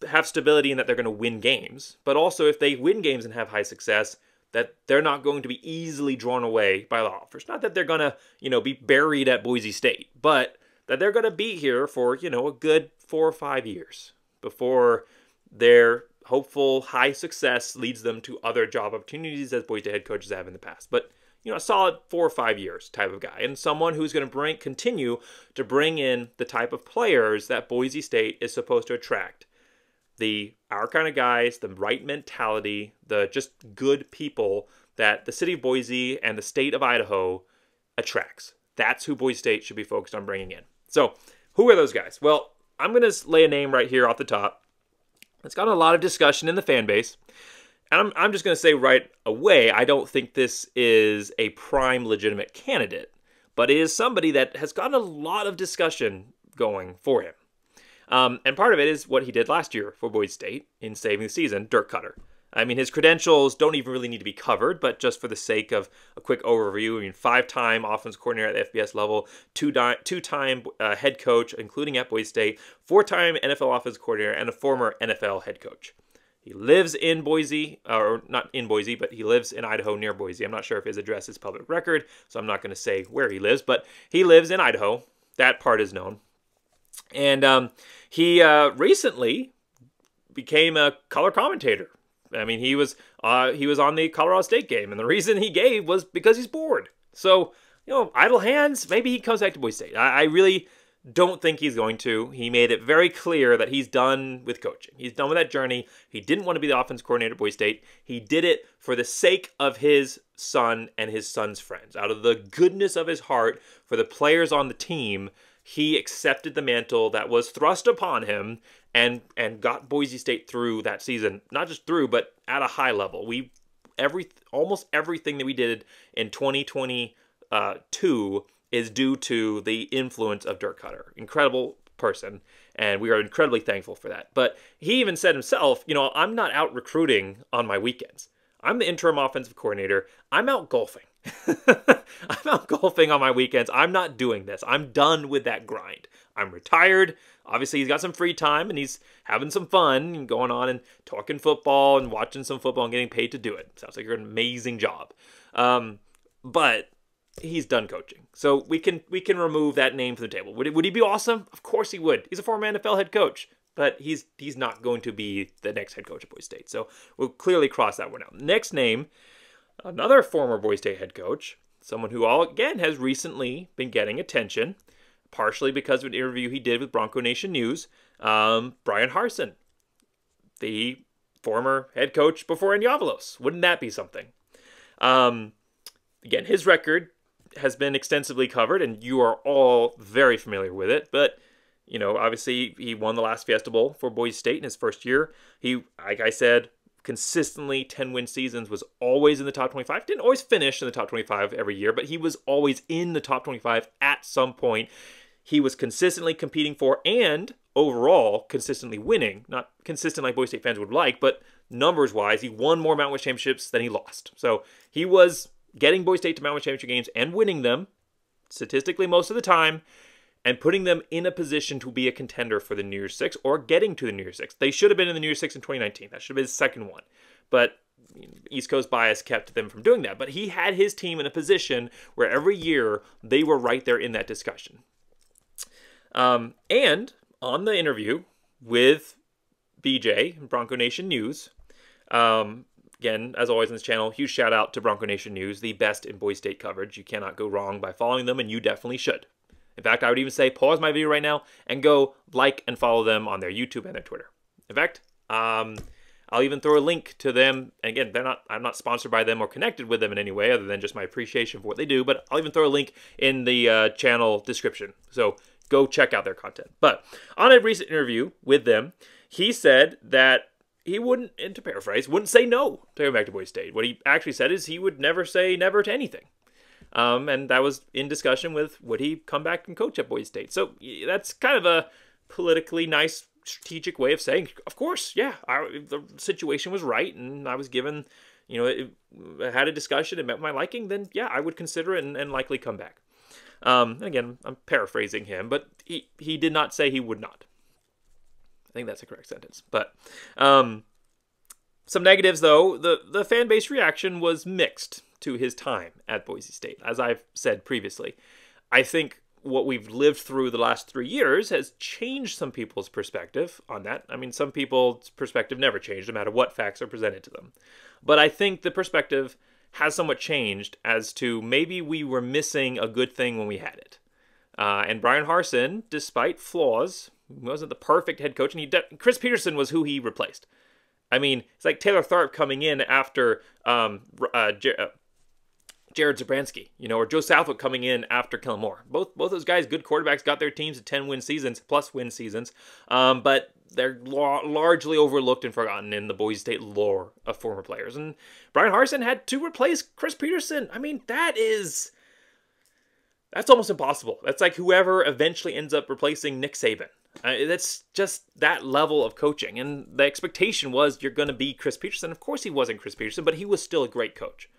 have stability in that they're going to win games, but also if they win games and have high success, that they're not going to be easily drawn away by the offers. Not that they're going to, be buried at Boise State, but that they're going to be here for, a good 4 or 5 years before their hopeful high success leads them to other job opportunities as Boise State head coaches have in the past. But a solid 4 or 5 years type of guy, and someone who's going to continue to bring in the type of players that Boise State is supposed to attract. Our kind of guys, the right mentality, the just good people that the city of Boise and the state of Idaho attracts. That's who Boise State should be focused on bringing in. So, who are those guys? Well, I'm going to lay a name right here off the top. It's gotten a lot of discussion in the fan base. And I'm just going to say right away, I don't think this is a prime legitimate candidate, but it is somebody that has gotten a lot of discussion going for him. And part of it is what he did last year for Boise State in saving the season, Dirk Koetter. I mean, his credentials don't even really need to be covered, but just for the sake of a quick overview, 5-time offensive coordinator at the FBS level, two-time head coach, including at Boise State, 4-time NFL offensive coordinator, and a former NFL head coach. He lives in Boise, or not in Boise, but he lives in Idaho near Boise. I'm not sure if his address is public record, so I'm not going to say where he lives, but he lives in Idaho. That part is known. And he recently became a color commentator. I mean, he was on the Colorado State game, and the reason he gave was because he's bored. So, idle hands, maybe he comes back to Boise State. I really don't think he's going to. He made it very clear that he's done with coaching. He's done with that journey. He didn't want to be the offense coordinator at Boise State. He did it for the sake of his son and his son's friends. Out of the goodness of his heart for the players on the team, he accepted the mantle that was thrust upon him and got Boise State through that season. Not just through, but at a high level. Almost everything that we did in 2022 is due to the influence of Dirk Koetter. Incredible person, and we are incredibly thankful for that. But he even said himself, I'm not out recruiting on my weekends. I'm the interim offensive coordinator. I'm out golfing. I'm out golfing on my weekends. I'm not doing this. I'm done with that grind. I'm retired. Obviously, he's got some free time, and he's having some fun and going on and talking football and watching some football and getting paid to do it. Sounds like you're an amazing job. But he's done coaching. So we can remove that name from the table. Would he be awesome? Of course he would. He's a former NFL head coach, but he's not going to be the next head coach at Boise State. So we'll clearly cross that one out. Next name, another former Boise State head coach, someone who again has recently been getting attention, partially because of an interview he did with Bronco Nation News, Brian Harsin, the former head coach before Andy Avalos. Wouldn't that be something? Again, his record has been extensively covered, and you are all very familiar with it. But, you know, obviously he won the last Fiesta Bowl for Boise State in his first year. He, like I said, consistently 10-win seasons, was always in the top 25. Didn't always finish in the top 25 every year, but he was always in the top 25 at some point. He was consistently competing for and overall consistently winning. Not consistent like Boise State fans would like, but numbers-wise, he won more Mountain West championships than he lost. So he was getting Boise State to Mountain West championship games and winning them, statistically most of the time, and putting them in a position to be a contender for the New Year's Six or getting to the New Year's Six. They should have been in the New Year's Six in 2019. That should have been his second one. But East Coast bias kept them from doing that. But he had his team in a position where every year they were right there in that discussion. And on the interview with BJ, Bronco Nation News, again, as always on this channel, huge shout out to Bronco Nation News, the best in Boise State coverage. You cannot go wrong by following them, and you definitely should. In fact, I would even say pause my video right now and go like and follow them on their YouTube and their Twitter. In fact, I'll even throw a link to them. And again, I'm not sponsored by them or connected with them in any way other than just my appreciation for what they do. But I'll even throw a link in the channel description. So go check out their content. But on a recent interview with them, he said that he wouldn't, and to paraphrase, wouldn't say no to going back to Boise State. What he actually said is he would never say never to anything. And that was in discussion with would he come back and coach at Boise State. So that's kind of a politically nice, strategic way of saying, of course, yeah, the situation was right, and I was given, you know, I had a discussion, it met my liking, then yeah, I would consider it and likely come back. Again, I'm paraphrasing him, but he did not say he would not. I think that's a correct sentence. But some negatives, though. The fan base reaction was mixed to his time at Boise State. As I've said previously, I think what we've lived through the last 3 years has changed some people's perspective on that. I mean, some people's perspective never changed, no matter what facts are presented to them. But I think the perspective has somewhat changed as to maybe we were missing a good thing when we had it. And Brian Harsin, despite flaws, wasn't the perfect head coach. And Chris Peterson was who he replaced. I mean, it's like Taylor Tharp coming in after Jared Zabransky, you know, or Joe Southwick coming in after Kellen Moore. Both those guys, good quarterbacks, got their teams to 10-win seasons, plus win seasons. But they're largely overlooked and forgotten in the Boise State lore of former players. And Brian Harsin had to replace Chris Peterson. I mean, that's almost impossible. That's like whoever eventually ends up replacing Nick Saban. That's just that level of coaching. And the expectation was you're going to be Chris Peterson. Of course he wasn't Chris Peterson, but he was still a great coach.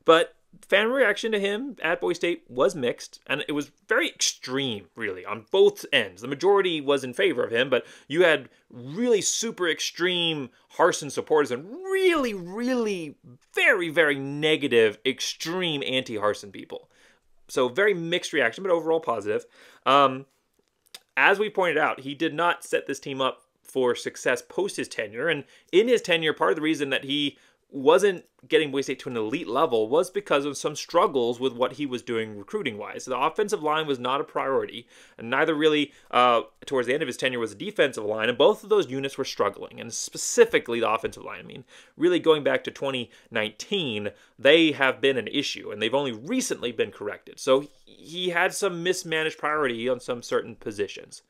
But fan reaction to him at Boise State was mixed, and it was very extreme, really, on both ends. The majority was in favor of him, but you had really super extreme Harsin supporters and really, really very, very negative, extreme anti-Harsin people. So very mixed reaction, but overall positive. As we pointed out, he did not set this team up for success post his tenure, and in his tenure, part of the reason that he wasn't getting Boise State to an elite level was because of some struggles with what he was doing recruiting-wise. The offensive line was not a priority, and neither really, towards the end of his tenure, was the defensive line, and both of those units were struggling, and specifically the offensive line. I mean, really going back to 2019, they have been an issue, and they've only recently been corrected. So he had some mismanaged priority on some certain positions.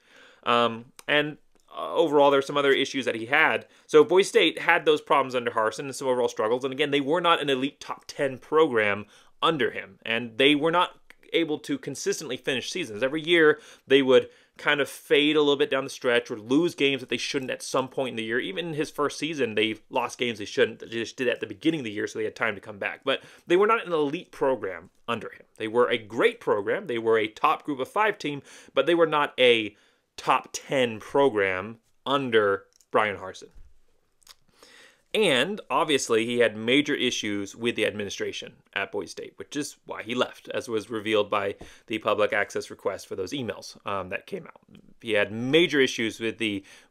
Overall, there are some other issues that he had. So Boise State had those problems under Harsin and some overall struggles. And again, they were not an elite top 10 program under him. And they were not able to consistently finish seasons. Every year, they would kind of fade a little bit down the stretch or lose games that they shouldn't at some point in the year. Even in his first season, they lost games they shouldn't. They just did it at the beginning of the year, so they had time to come back. But they were not an elite program under him. They were a great program. They were a top group of 5 team, but they were not a top 10 program under Brian Harsin. And obviously, he had major issues with the administration at Boise State, which is why he left, as was revealed by the public access request for those emails that came out. He had major issues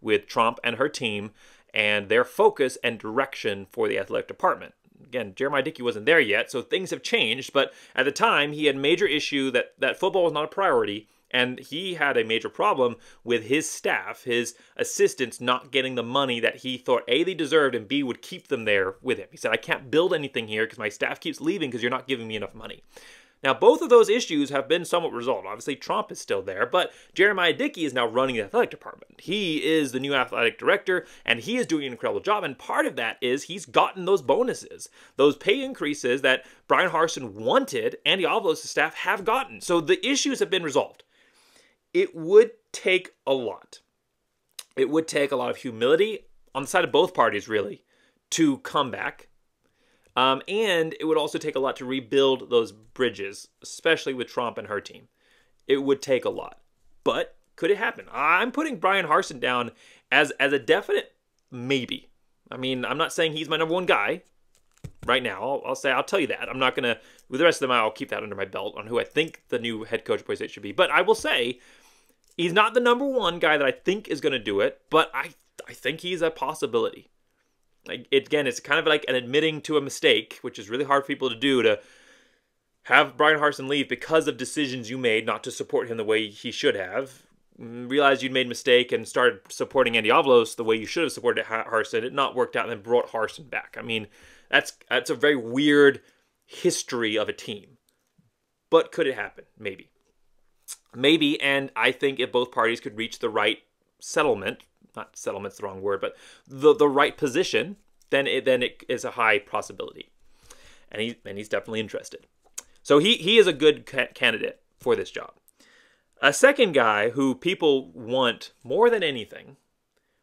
with Trump and her team and their focus and direction for the athletic department. Again, Jeremiah Dickey wasn't there yet, so things have changed. But at the time, he had major issue that football was not a priority. And he had a major problem with his staff, his assistants, not getting the money that he thought, A, they deserved, and B, would keep them there with him. He said, I can't build anything here because my staff keeps leaving because you're not giving me enough money. Now, both of those issues have been somewhat resolved. Obviously, Trump is still there, but Jeremiah Dickey is now running the athletic department. He is the new athletic director, and he is doing an incredible job. And part of that is he's gotten those bonuses, those pay increases that Brian Harsin wanted, and the Avalos staff have gotten. So the issues have been resolved. It would take a lot. It would take a lot of humility on the side of both parties, really, to come back. And it would also take a lot to rebuild those bridges, especially with Trump and her team. It would take a lot. But could it happen? I'm putting Brian Harsin down as a definite maybe. I mean, I'm not saying he's my number one guy right now. I'll tell you that. I'm not going to, with the rest of them, I'll keep that under my belt on who I think the new head coach of Boise State should be. But I will say, he's not the number one guy that I think is going to do it, but I think he's a possibility. Again, it's kind of like an admitting to a mistake, which is really hard for people to do, to have Brian Harsin leave because of decisions you made not to support him the way he should have. Realized you'd made a mistake and started supporting Andy Avalos the way you should have supported Harsin. It not worked out and then brought Harsin back. I mean, that's a very weird history of a team. But could it happen? Maybe. Maybe, and I think if both parties could reach the right settlement, not settlement's the wrong word, but the right position, then it is a high possibility. And he's definitely interested. So he is a good candidate for this job. A second guy who people want more than anything,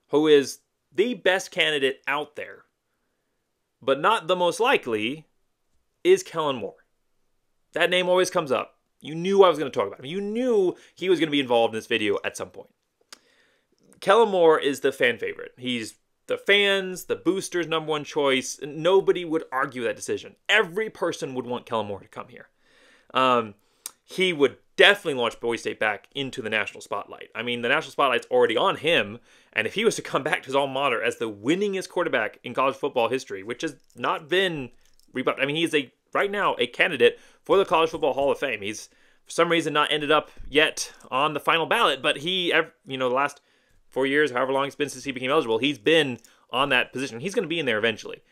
who is the best candidate out there, but not the most likely, is Kellen Moore. That name always comes up. You knew I was going to talk about him. You knew he was going to be involved in this video at some point. Kellen Moore is the fan favorite. He's the fans, the boosters' number one choice. Nobody would argue that decision. Every person would want Kellen Moore to come here. He would definitely launch Boise State back into the national spotlight. I mean, the national spotlight's already on him, and if he was to come back to his alma mater as the winningest quarterback in college football history, which has not been rebuffed. I mean, he's right now a candidate for the College Football Hall of Fame. He's, for some reason, not ended up yet on the final ballot, but he, the last 4 years, however long it's been since he became eligible, he's been on that position. He's going to be in there eventually.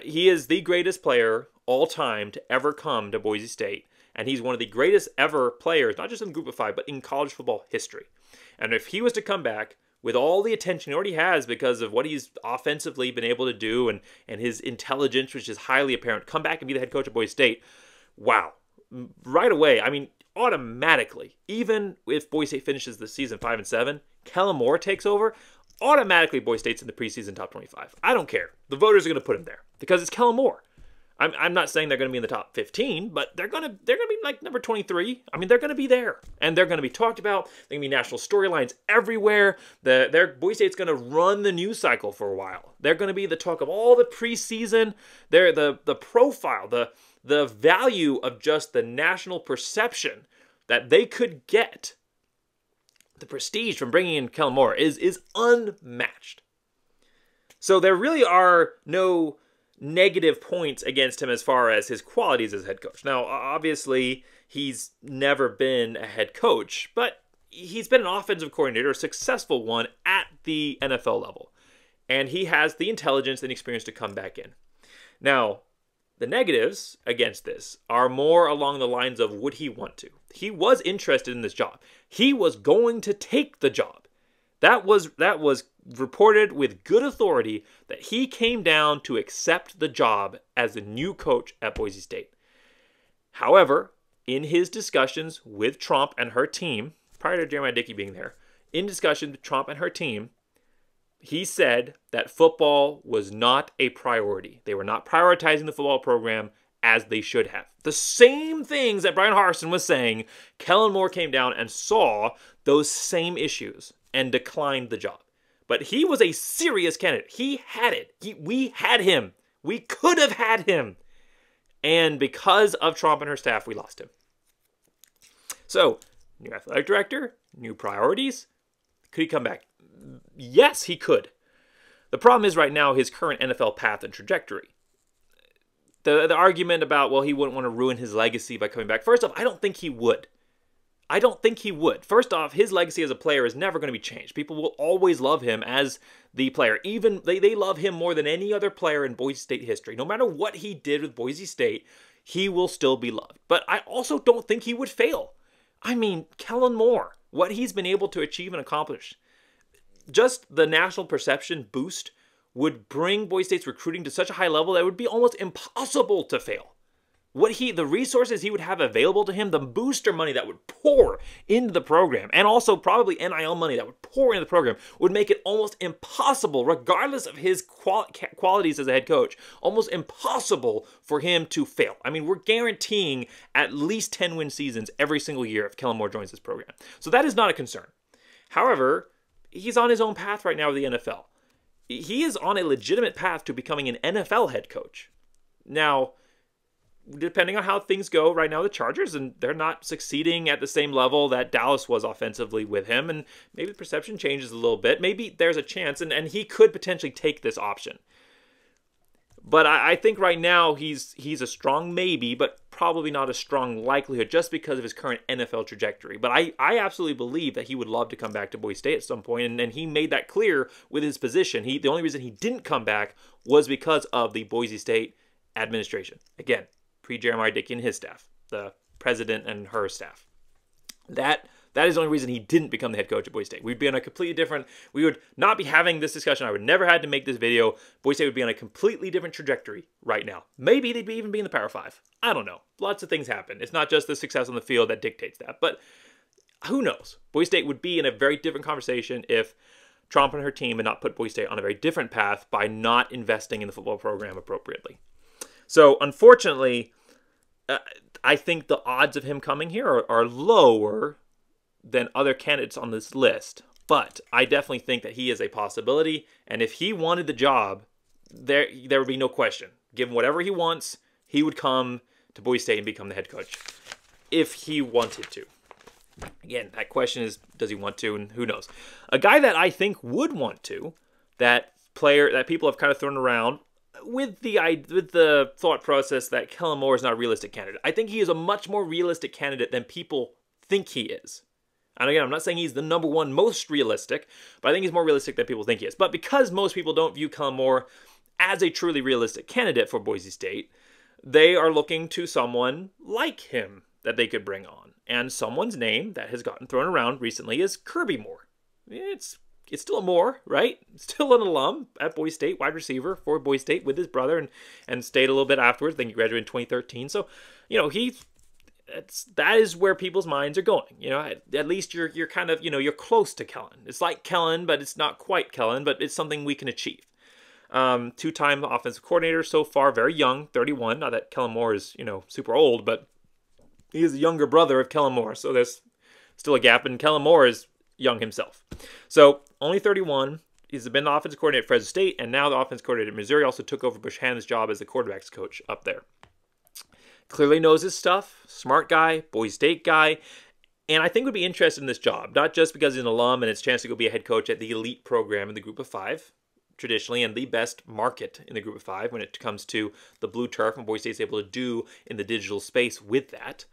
He is the greatest player all time to ever come to Boise State, and he's one of the greatest ever players, not just in the Group of Five, but in college football history. And if he was to come back with all the attention he already has because of what he's offensively been able to do and his intelligence, which is highly apparent, come back and be the head coach of Boise State, wow. Right away, I mean, automatically, even if Boise State finishes the season 5-7, Kellen Moore takes over, automatically Boise State's in the preseason top 25. I don't care. The voters are going to put him there because it's Kellen Moore. I'm not saying they're going to be in the top 15, but they're going to be like number 23. I mean, they're going to be there, and they're going to be talked about. They're going to be national storylines everywhere. Boise State's going to run the news cycle for a while. They're going to be the talk of all the preseason. They're the profile, the value of just the national perception that they could get. The prestige from bringing in Kellen Moore is unmatched. So there really are no negative points against him as far as his qualities as head coach. Now, obviously, he's never been a head coach, but he's been an offensive coordinator, a successful one at the NFL level. And he has the intelligence and experience to come back in. Now, the negatives against this are more along the lines of would he want to? He was interested in this job. He was going to take the job. That was reported with good authority that he came down to accept the job as the new coach at Boise State. However, in his discussions with Trump and her team, prior to Jeremiah Dickey being there, in discussions with Trump and her team, he said that football was not a priority. They were not prioritizing the football program as they should have. The same things that Brian Harsin was saying, Kellen Moore came down and saw those same issues and declined the job. But he was a serious candidate. He had it. We had him. We could have had him. And because of Trump and her staff, we lost him. So, new athletic director, new priorities. Could he come back? Yes, he could. The problem is right now his current NFL path and trajectory. The argument about, well, he wouldn't want to ruin his legacy by coming back. First off, I don't think he would. I don't think he would. First off, his legacy as a player is never going to be changed. People will always love him as the player. Even they love him more than any other player in Boise State history. No matter what he did with Boise State, he will still be loved. But I also don't think he would fail. I mean, Kellen Moore, what he's been able to achieve and accomplish. Just the national perception boost would bring Boise State's recruiting to such a high level that it would be almost impossible to fail. The resources he would have available to him, the booster money that would pour into the program, and also probably NIL money that would pour into the program, would make it almost impossible, regardless of his qualities as a head coach, almost impossible for him to fail. I mean, we're guaranteeing at least 10-win seasons every single year if Kellen Moore joins this program. So that is not a concern. However, he's on his own path right now with the NFL. He is on a legitimate path to becoming an NFL head coach. Now, depending on how things go right now, the Chargers, and they're not succeeding at the same level that Dallas was offensively with him, and maybe the perception changes a little bit. Maybe there's a chance, and he could potentially take this option. But I think right now he's a strong maybe, but probably not a strong likelihood just because of his current NFL trajectory. But I absolutely believe that he would love to come back to Boise State at some point, and he made that clear with his position. The only reason he didn't come back was because of the Boise State administration. Again, pre-Jeremiah Dickey and his staff, the president and her staff. That is the only reason he didn't become the head coach at Boise State. We'd be on a completely different, we would not be having this discussion. I would never had to make this video. Boise State would be on a completely different trajectory right now. Maybe they'd even be in the Power 5. I don't know. Lots of things happen. It's not just the success on the field that dictates that, but who knows? Boise State would be in a very different conversation if Trump and her team had not put Boise State on a very different path by not investing in the football program appropriately. So, unfortunately, I think the odds of him coming here are lower than other candidates on this list. But I definitely think that he is a possibility. And if he wanted the job, there would be no question. Given whatever he wants, he would come to Boise State and become the head coach. If he wanted to. Again, that question is, does he want to? And who knows? A guy that I think would want to, that people have kind of thrown around, with the thought process that Kellen Moore is not a realistic candidate. I think he is a much more realistic candidate than people think he is. And again, I'm not saying he's the number one most realistic, but I think he's more realistic than people think he is. But because most people don't view Kellen Moore as a truly realistic candidate for Boise State, they are looking to someone like him that they could bring on. And someone's name that has gotten thrown around recently is Kirby Moore. It's still a Moore, right? Still an alum at Boise State, wide receiver for Boise State with his brother, and stayed a little bit afterwards. I think he graduated in 2013. So, that is where people's minds are going. At least you're kind of, you're close to Kellen. It's like Kellen, but it's not quite Kellen, but it's something we can achieve. Two-time offensive coordinator so far, very young, 31. Not that Kellen Moore is, super old, but he is the younger brother of Kellen Moore. So there's still a gap, and Kellen Moore is young himself. So only 31. He's been the offensive coordinator at Fresno State, and now the offensive coordinator at Missouri. Also took over Bush Hannon's job as the quarterbacks coach up there. Clearly knows his stuff. Smart guy, Boise State guy, and I think would be interested in this job, not just because he's an alum and it's a chance to go be a head coach at the elite program in the Group of 5, traditionally, and the best market in the Group of 5 when it comes to the blue turf and Boise State's able to do in the digital space with that.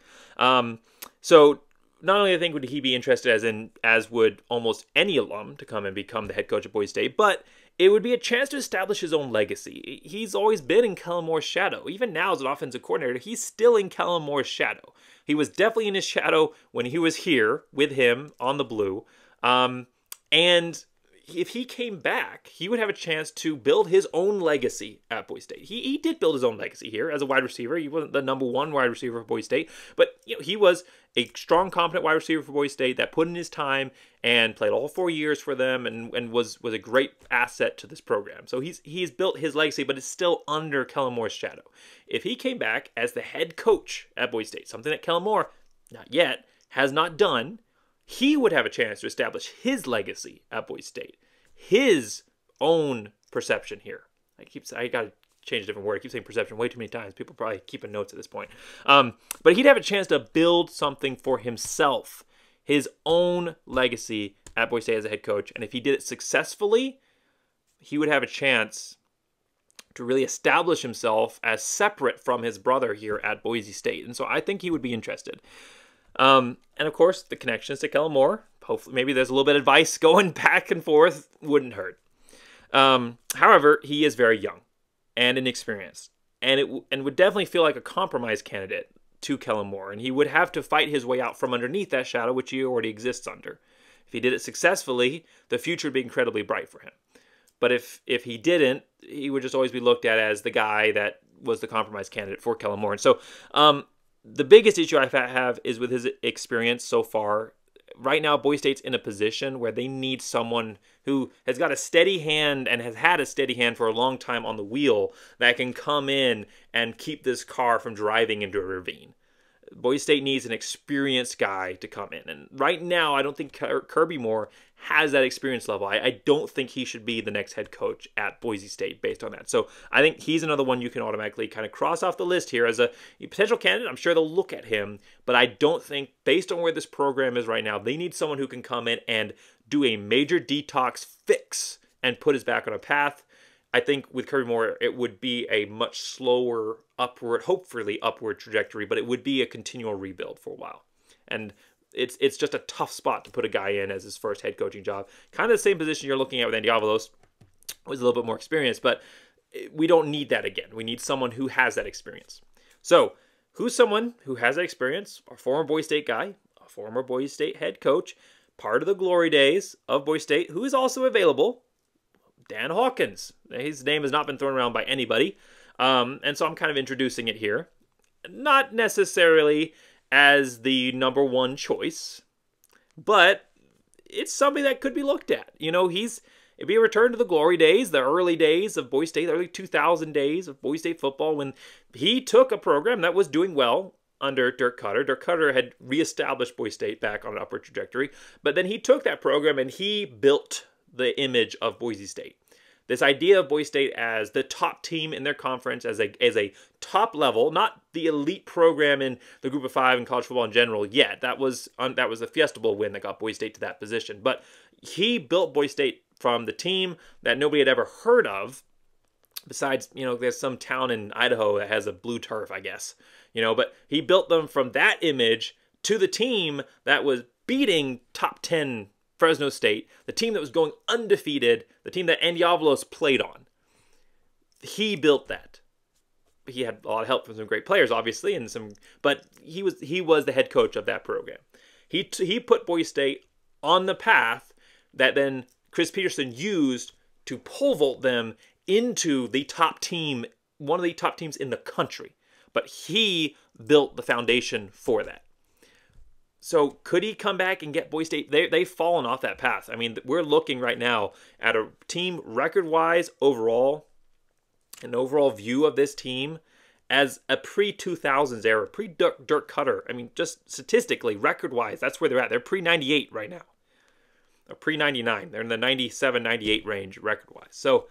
So not only I think would he be interested as would almost any alum to come and become the head coach at Boise State, but it would be a chance to establish his own legacy. He's always been in Kellen Moore's shadow. Even now as an offensive coordinator, he's still in Kellen Moore's shadow. He was definitely in his shadow when he was here with him on the blue. And if he came back, he would have a chance to build his own legacy at Boise State. He did build his own legacy here as a wide receiver. He wasn't the number one wide receiver for Boise State, but he was a strong, competent wide receiver for Boise State that put in his time and played all 4 years for them and was a great asset to this program. So he's built his legacy, but it's still under Kellen Moore's shadow. If he came back as the head coach at Boise State, something that Kellen Moore, not yet, has not done, he would have a chance to establish his legacy at Boise State. his own perception here. I got to change a different word. I keep saying perception way too many times. People probably keeping notes at this point. But he'd have a chance to build something for himself, his own legacy at Boise State as a head coach. And if he did it successfully, he would have a chance to really establish himself as separate from his brother here at Boise State. And so I think he would be interested. And of course, the connections to Kellen Moore. Hopefully, maybe there's a little bit of advice going back and forth. Wouldn't hurt. However, he is very young and inexperienced, and would definitely feel like a compromise candidate to Kellen Moore, and he would have to fight his way out from underneath that shadow, which he already exists under. If he did it successfully, the future would be incredibly bright for him. But if he didn't, he would just always be looked at as the guy that was the compromise candidate for Kellen Moore. And so the biggest issue I have is with his experience so far. Right now, Boise State's in a position where they need someone who has got a steady hand and has had a steady hand for a long time on the wheel that can come in and keep this car from driving into a ravine. Boise State needs an experienced guy to come in. And right now, I don't think Kirby Moore has that experience level. I don't think he should be the next head coach at Boise State based on that. So I think he's another one you can automatically kind of cross off the list here as a potential candidate. I'm sure they'll look at him, but I don't think, based on where this program is right now, they need someone who can come in and do a major detox fix and put us back on a path. I think with Kirby Moore, it would be a much slower upward, hopefully upward trajectory, but it would be a continual rebuild for a while. And it's just a tough spot to put a guy in as his first head coaching job. Kind of the same position you're looking at with Andy Avalos, who's a little bit more experienced, but we don't need that again. We need someone who has that experience. So who's someone who has that experience? A former Boise State guy, a former Boise State head coach, part of the glory days of Boise State, who is also available. Dan Hawkins. His name has not been thrown around by anybody. And so I'm kind of introducing it here. Not necessarily as the number one choice, but it's somebody that could be looked at. You know, it'd be a return to the glory days, the early days of Boise State, the early 2000 days of Boise State football, when he took a program that was doing well under Dirk Cutter. Dirk Cutter had reestablished Boise State back on an upward trajectory, but then he took that program and he built the image of Boise State. This idea of Boise State as the top team in their conference, as a top level, not the elite program in the Group of Five in college football in general yet. That was a Fiesta Bowl win that got Boise State to that position. But he built Boise State from the team that nobody had ever heard of. Besides, there's some town in Idaho that has a blue turf, I guess. But he built them from that image to the team that was beating top 10 Fresno State, the team that was going undefeated, the team that Andy Avalos played on. He built that. He had a lot of help from some great players, obviously, but he was the head coach of that program. He put Boise State on the path that then Chris Peterson used to pole vault them into the top team, one of the top teams in the country. But he built the foundation for that. So could he come back and get Boise State? They've fallen off that path. I mean, we're looking right now at a team record-wise overall, an overall view of this team as a pre-2000s era, pre-Dirk Cutter. I mean, just statistically, record-wise, that's where they're at. They're pre-98 right now. Or pre-99. They're in the 97, 98 range record-wise. So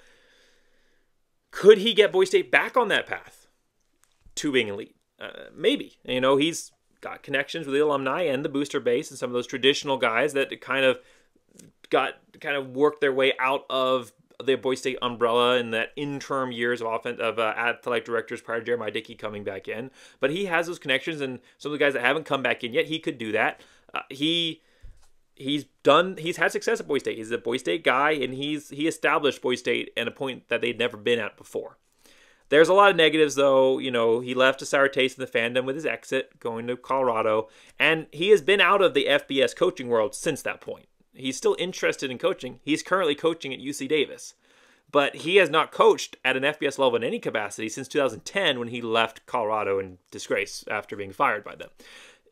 could he get Boise State back on that path to being elite? Maybe. He's got connections with the alumni and the booster base and some of those traditional guys that kind of worked their way out of the Boise State umbrella in that interim years of athletic directors prior to Jeremiah Dickey coming back in. But he has those connections, and some of the guys that haven't come back in yet, he could do that. He's had success at Boise State. He's a Boise State guy, and he established Boise State at a point that they'd never been at before. There's a lot of negatives, though. He left a sour taste in the fandom with his exit, going to Colorado, and he has been out of the FBS coaching world since that point. He's still interested in coaching. He's currently coaching at UC Davis, but he has not coached at an FBS level in any capacity since 2010 when he left Colorado in disgrace after being fired by them.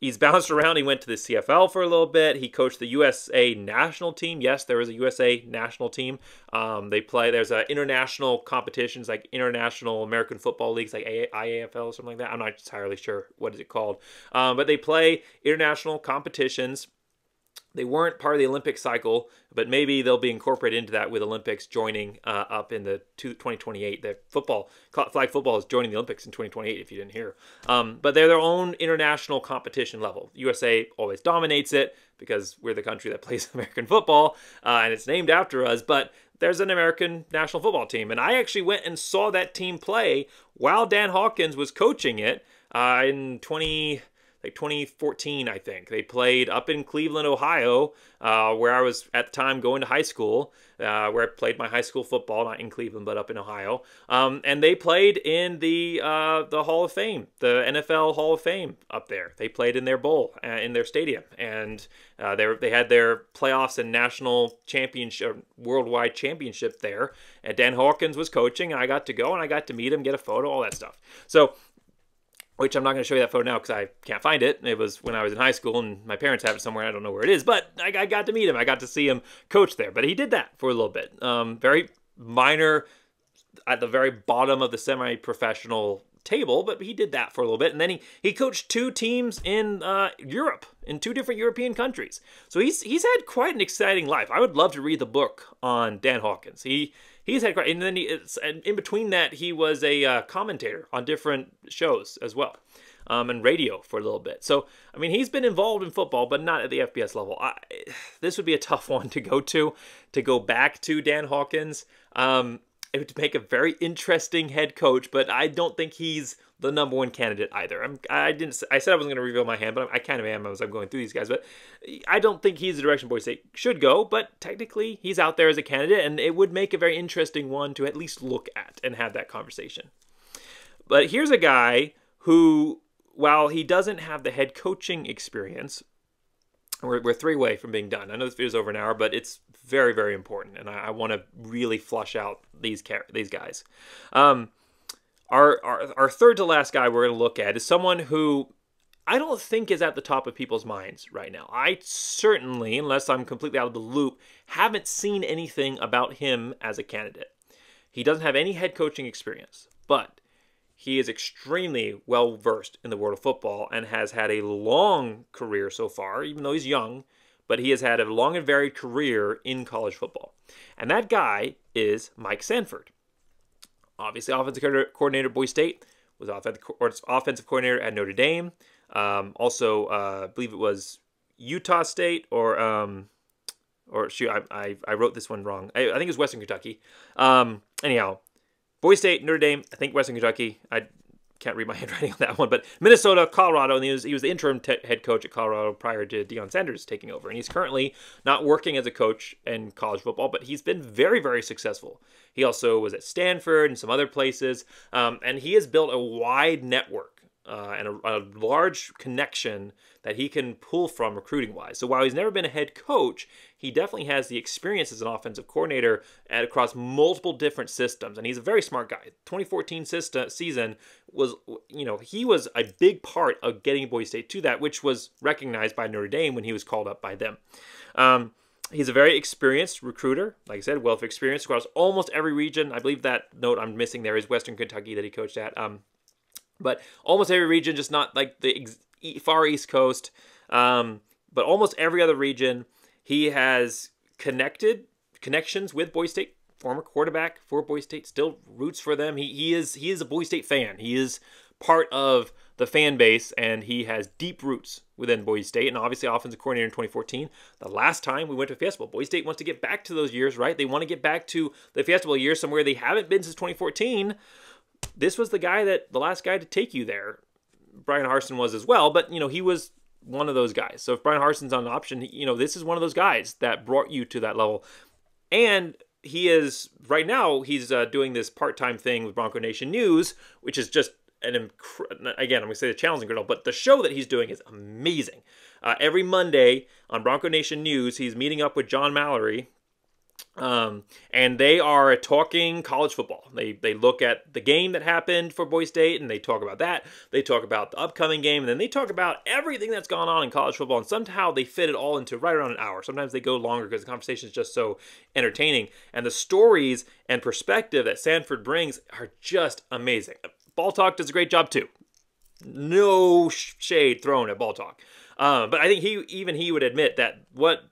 He's bounced around. He went to the CFL for a little bit. He coached the USA national team. Yes, there was a USA national team. There's international competitions like international American football leagues like IAFL or something like that. I'm not entirely sure what is it called. But they play international competitions. They weren't part of the Olympic cycle, but maybe they'll be incorporated into that with Olympics joining up in the 2028. The flag football is joining the Olympics in 2028, if you didn't hear. But they're their own international competition level. USA always dominates it because we're the country that plays American football, and it's named after us. But there's an American national football team, and I actually went and saw that team play while Dan Hawkins was coaching it in 2014, I think. They played up in Cleveland, Ohio, where I was at the time going to high school, where I played my high school football, not in Cleveland, but up in Ohio. And they played in the Hall of Fame, the NFL Hall of Fame up there. They played in their bowl, in their stadium. And they had their playoffs and national championship, worldwide championship there. And Dan Hawkins was coaching, and I got to go, and I got to meet him, get a photo, all that stuff. So, which I'm not going to show you that photo now because I can't find it. It was when I was in high school, and my parents have it somewhere. I don't know where it is, but I got to meet him. I got to see him coach there. But he did that for a little bit. Very minor, at the very bottom of the semi-professional table, but he did that for a little bit. And then he coached 2 teams in Europe, in 2 different European countries. So he's had quite an exciting life. I would love to read the book on Dan Hawkins. He's had quite, and then and in between that, he was a commentator on different shows as well, and radio for a little bit. So, I mean, he's been involved in football, but not at the FBS level. This would be a tough one to go back to Dan Hawkins. It would make a very interesting head coach, but I don't think he's the #1 candidate either. I said I wasn't going to reveal my hand, but I kind of am as I'm going through these guys. But I don't think he's the direction Boise State should go, but technically he's out there as a candidate, and it would make a very interesting one to at least look at and have that conversation. But here's a guy who, while he doesn't have the head coaching experience, we're 3 away from being done. I know this video is over an hour, but it's very, very important, and I want to really flush out these guys. Our third to last guy we're going to look at is someone who I don't think is at the top of people's minds right now. I certainly, unless I'm completely out of the loop, haven't seen anything about him as a candidate. He doesn't have any head coaching experience, but he is extremely well-versed in the world of football and has had a long career so far, even though he's young, but he has had a long and varied career in college football. And that guy is Mike Sanford. Obviously, offensive coordinator at Boise State, was offensive coordinator at Notre Dame. Also, I believe it was Utah State or shoot, I wrote this one wrong. I think it was Western Kentucky. Anyhow, Boise State, Notre Dame, I think Western Kentucky. I can't read my handwriting on that one, but Minnesota, Colorado, and he was the interim head coach at Colorado prior to Deion Sanders taking over. And he's currently not working as a coach in college football, but he's been very, very successful. He also was at Sanford and some other places, and he has built a wide network and a large connection that he can pull from recruiting-wise. So while he's never been a head coach, he definitely has the experience as an offensive coordinator across multiple different systems. And he's a very smart guy. 2014 season was, he was a big part of getting Boise State to that, which was recognized by Notre Dame when he was called up by them. He's a very experienced recruiter. Like I said, wealth of experience across almost every region. I believe that note I'm missing there is Western Kentucky that he coached at. But almost every region, just not like the far East Coast, but almost every other region, he has connections with Boise State. Former quarterback for Boise State, still roots for them. He is a Boise State fan. He is part of the fan base, and he has deep roots within Boise State, and obviously offensive coordinator in 2014. The last time we went to Fiesta Bowl, Boise State wants to get back to those years, right? They want to get back to the Fiesta Bowl years, somewhere they haven't been since 2014. This was the last guy to take you there. Brian Harsin was as well, but, he was one of those guys. So if Brian Harsin's on an option, this is one of those guys that brought you to that level. And he is, right now, he's doing this part-time thing with Bronco Nation News, which is just again, I'm going to say the challenging griddle, but the show that he's doing is amazing. Every Monday on Bronco Nation News, he's meeting up with John Mallory, and they are talking college football. They look at the game that happened for Boise State, and they talk about that. They talk about the upcoming game, and then they talk about everything that's gone on in college football, and somehow they fit it all into right around an hour. Sometimes they go longer because the conversation is just so entertaining, and the stories and perspective that Sanford brings are just amazing. Ball Talk does a great job too. No shade thrown at Ball Talk. But I think he would admit that what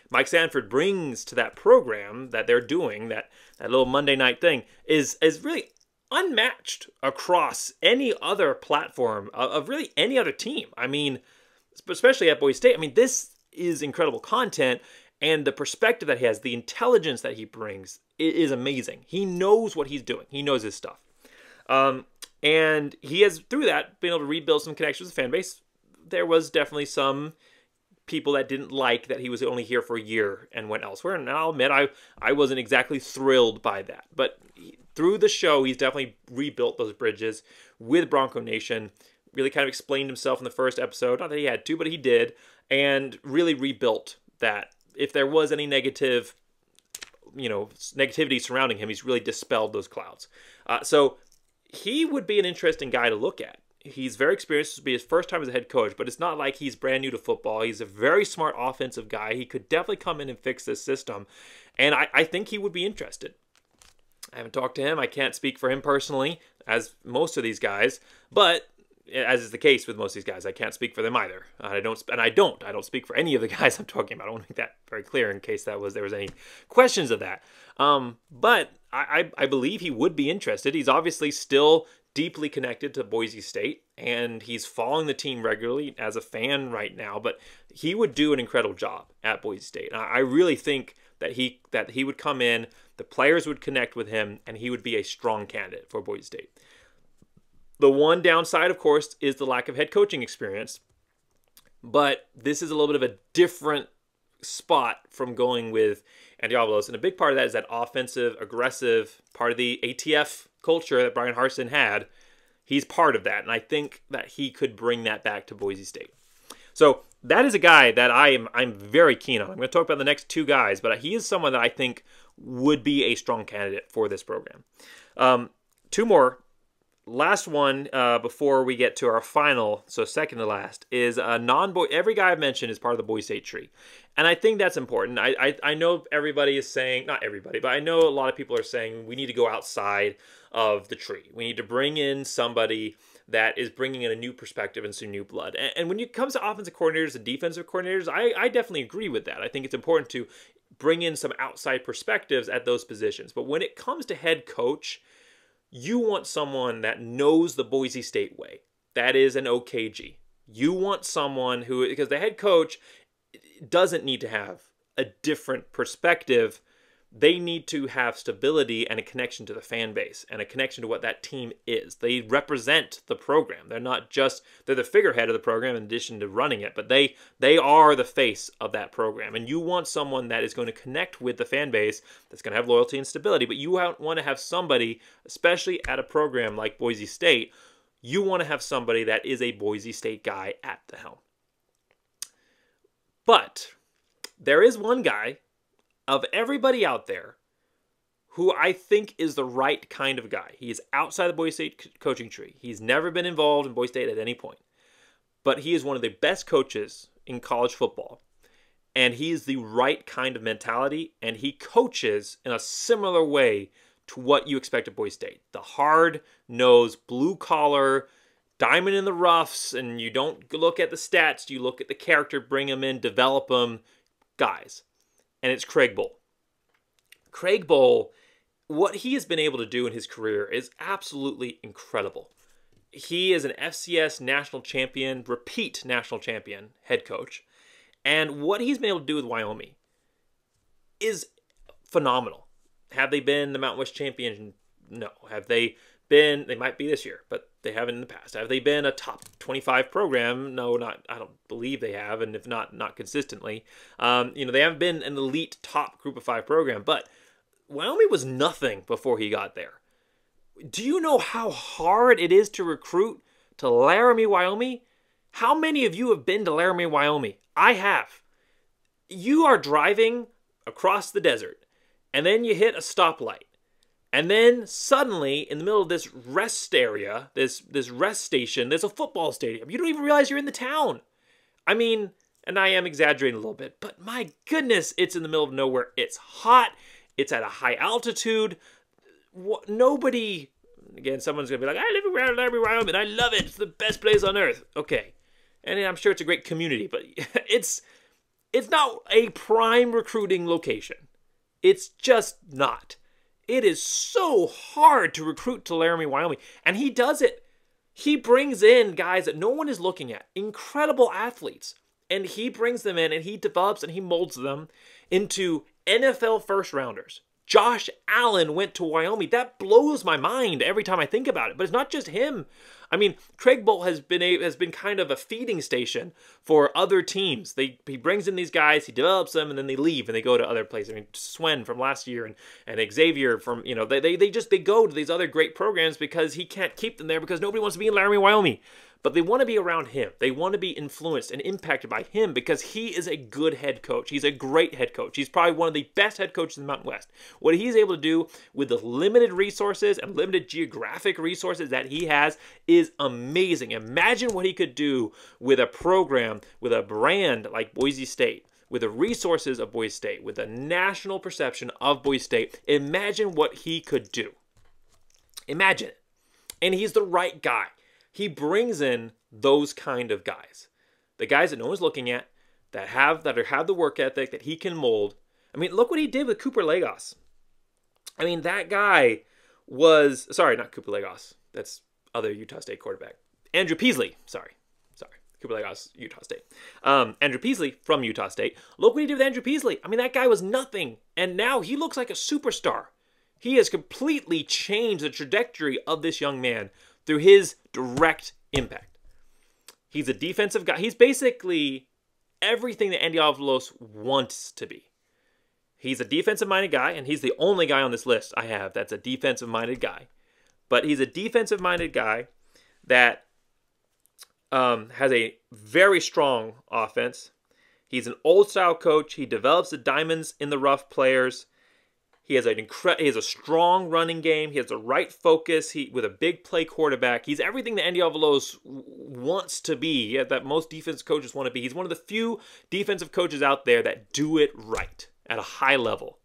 Mike Sanford brings to that program that they're doing, that little Monday night thing, is really unmatched across any other platform of really any other team. I mean, especially at Boise State. I mean, this is incredible content, and the perspective that he has, the intelligence that he brings, is amazing. He knows what he's doing. He knows his stuff. And he has, through that, been able to rebuild some connections with the fan base. There was definitely some people that didn't like that he was only here for a year and went elsewhere. And I'll admit, I wasn't exactly thrilled by that. But through the show, he's definitely rebuilt those bridges with Bronco Nation. Really kind of explained himself in the first episode. Not that he had to, but he did. And really rebuilt that. If there was any negativity surrounding him, he's really dispelled those clouds. So he would be an interesting guy to look at. He's very experienced. This would be his first time as a head coach, but it's not like he's brand new to football. He's a very smart offensive guy. He could definitely come in and fix this system, and I think he would be interested. I haven't talked to him. I can't speak for him personally, as most of these guys, but as is the case with most of these guys, I can't speak for them either. I don't speak for any of the guys I'm talking about. I want to make that very clear in case there was any questions of that. But I believe he would be interested. He's obviously still deeply connected to Boise State, and he's following the team regularly as a fan right now, but he would do an incredible job at Boise State. I really think that he would come in, the players would connect with him, and he would be a strong candidate for Boise State. The one downside, of course, is the lack of head coaching experience, but this is a little bit of a different spot from going with Andy Avalos, and a big part of that is that offensive, aggressive part of the ATF culture that Brian Harsin had. He's part of that, and I think that he could bring that back to Boise State. So that is a guy that I'm very keen on. I'm going to talk about the next two guys, but he is someone that I think would be a strong candidate for this program. Two more. Last one before we get to our final, so second to last, is a every guy I've mentioned is part of the Boise State tree. And I think that's important. I know everybody is saying, not everybody, but I know a lot of people are saying we need to go outside of the tree. We need to bring in somebody that is bringing in a new perspective and some new blood. And when it comes to offensive coordinators and defensive coordinators, I definitely agree with that. I think it's important to bring in some outside perspectives at those positions. But when it comes to head coach, you want someone that knows the Boise State way. That is an OKG. You want someone who, because the head coach doesn't need to have a different perspective. They need to have stability and a connection to the fan base and a connection to what that team is. They represent the program. They're not just, they're the figurehead of the program in addition to running it, but they are the face of that program. And you want someone that is going to connect with the fan base, that's going to have loyalty and stability, but you want to have somebody, especially at a program like Boise State, you want to have somebody that is a Boise State guy at the helm. But there is one guy of everybody out there who I think is the right kind of guy. He is outside the Boise State coaching tree. He's never been involved in Boise State at any point. But he is one of the best coaches in college football. And he is the right kind of mentality, and he coaches in a similar way to what you expect at Boise State. The hard-nosed, blue-collar, diamond in the roughs, and you don't look at the stats, you look at the character, bring them in, develop them, guys. And it's Craig Bohl. Craig Bohl, what he has been able to do in his career is absolutely incredible. He is an FCS national champion, repeat national champion head coach. And what he's been able to do with Wyoming is phenomenal. Have they been the Mountain West champion? No. Have they been, they might be this year, but they haven't in the past. Have they been a top 25 program? No, I don't believe they have, and if not consistently. They haven't been an elite top group of 5 program, but Wyoming was nothing before he got there. Do you know how hard it is to recruit to Laramie, Wyoming? How many of you have been to Laramie, Wyoming? I have. You are driving across the desert, and then you hit a stoplight. And then suddenly, in the middle of this rest area, this rest station, there's a football stadium. You don't even realize you're in the town. I mean, and I am exaggerating a little bit, but my goodness, it's in the middle of nowhere. It's hot. It's at a high altitude. Nobody, again, someone's going to be like, I live around Wyoming. I love it. It's the best place on earth. Okay. And I'm sure it's a great community, but it's not a prime recruiting location. It's just not. It is so hard to recruit to Laramie, Wyoming. And he does it. He brings in guys that no one is looking at. Incredible athletes. And he brings them in and he develops and he molds them into NFL first rounders. Josh Allen went to Wyoming. That blows my mind every time I think about it. But it's not just him. I mean, Craig Bolt has been kind of a feeding station for other teams. He brings in these guys, he develops them, and then they leave and they go to other places. I mean, Swen from last year and Xavier from, you know, they go to these other great programs because he can't keep them there because nobody wants to be in Laramie, Wyoming. But they want to be around him. They want to be influenced and impacted by him because he is a good head coach. He's a great head coach. He's probably one of the best head coaches in the Mountain West. What he's able to do with the limited resources and limited geographic resources that he has is amazing. Imagine what he could do with a program, with a brand like Boise State, with the resources of Boise State, with the national perception of Boise State. Imagine what he could do. Imagine it. And he's the right guy. He brings in those kind of guys. The guys that no one's looking at, that have the work ethic, that he can mold. I mean, look what he did with Cooper Lagos. I mean, that guy was... Sorry, not Cooper Lagos. That's other Utah State quarterback. Andrew Peasley. Sorry. Cooper Lagos, Utah State. Andrew Peasley from Utah State. Look what he did with Andrew Peasley. I mean, that guy was nothing. And now he looks like a superstar. He has completely changed the trajectory of this young man through his direct impact. He's a defensive guy. He's basically everything that Andy Avalos wants to be. He's a defensive-minded guy, and he's the only guy on this list I have that's a defensive-minded guy. But he's a defensive-minded guy that has a very strong offense. He's an old-style coach. He develops the diamonds in the rough players. He has a strong running game. He has the right focus. With a big play quarterback. He's everything that Andy Avalos wants to be, that most defense coaches want to be. He's one of the few defensive coaches out there that do it right at a high level.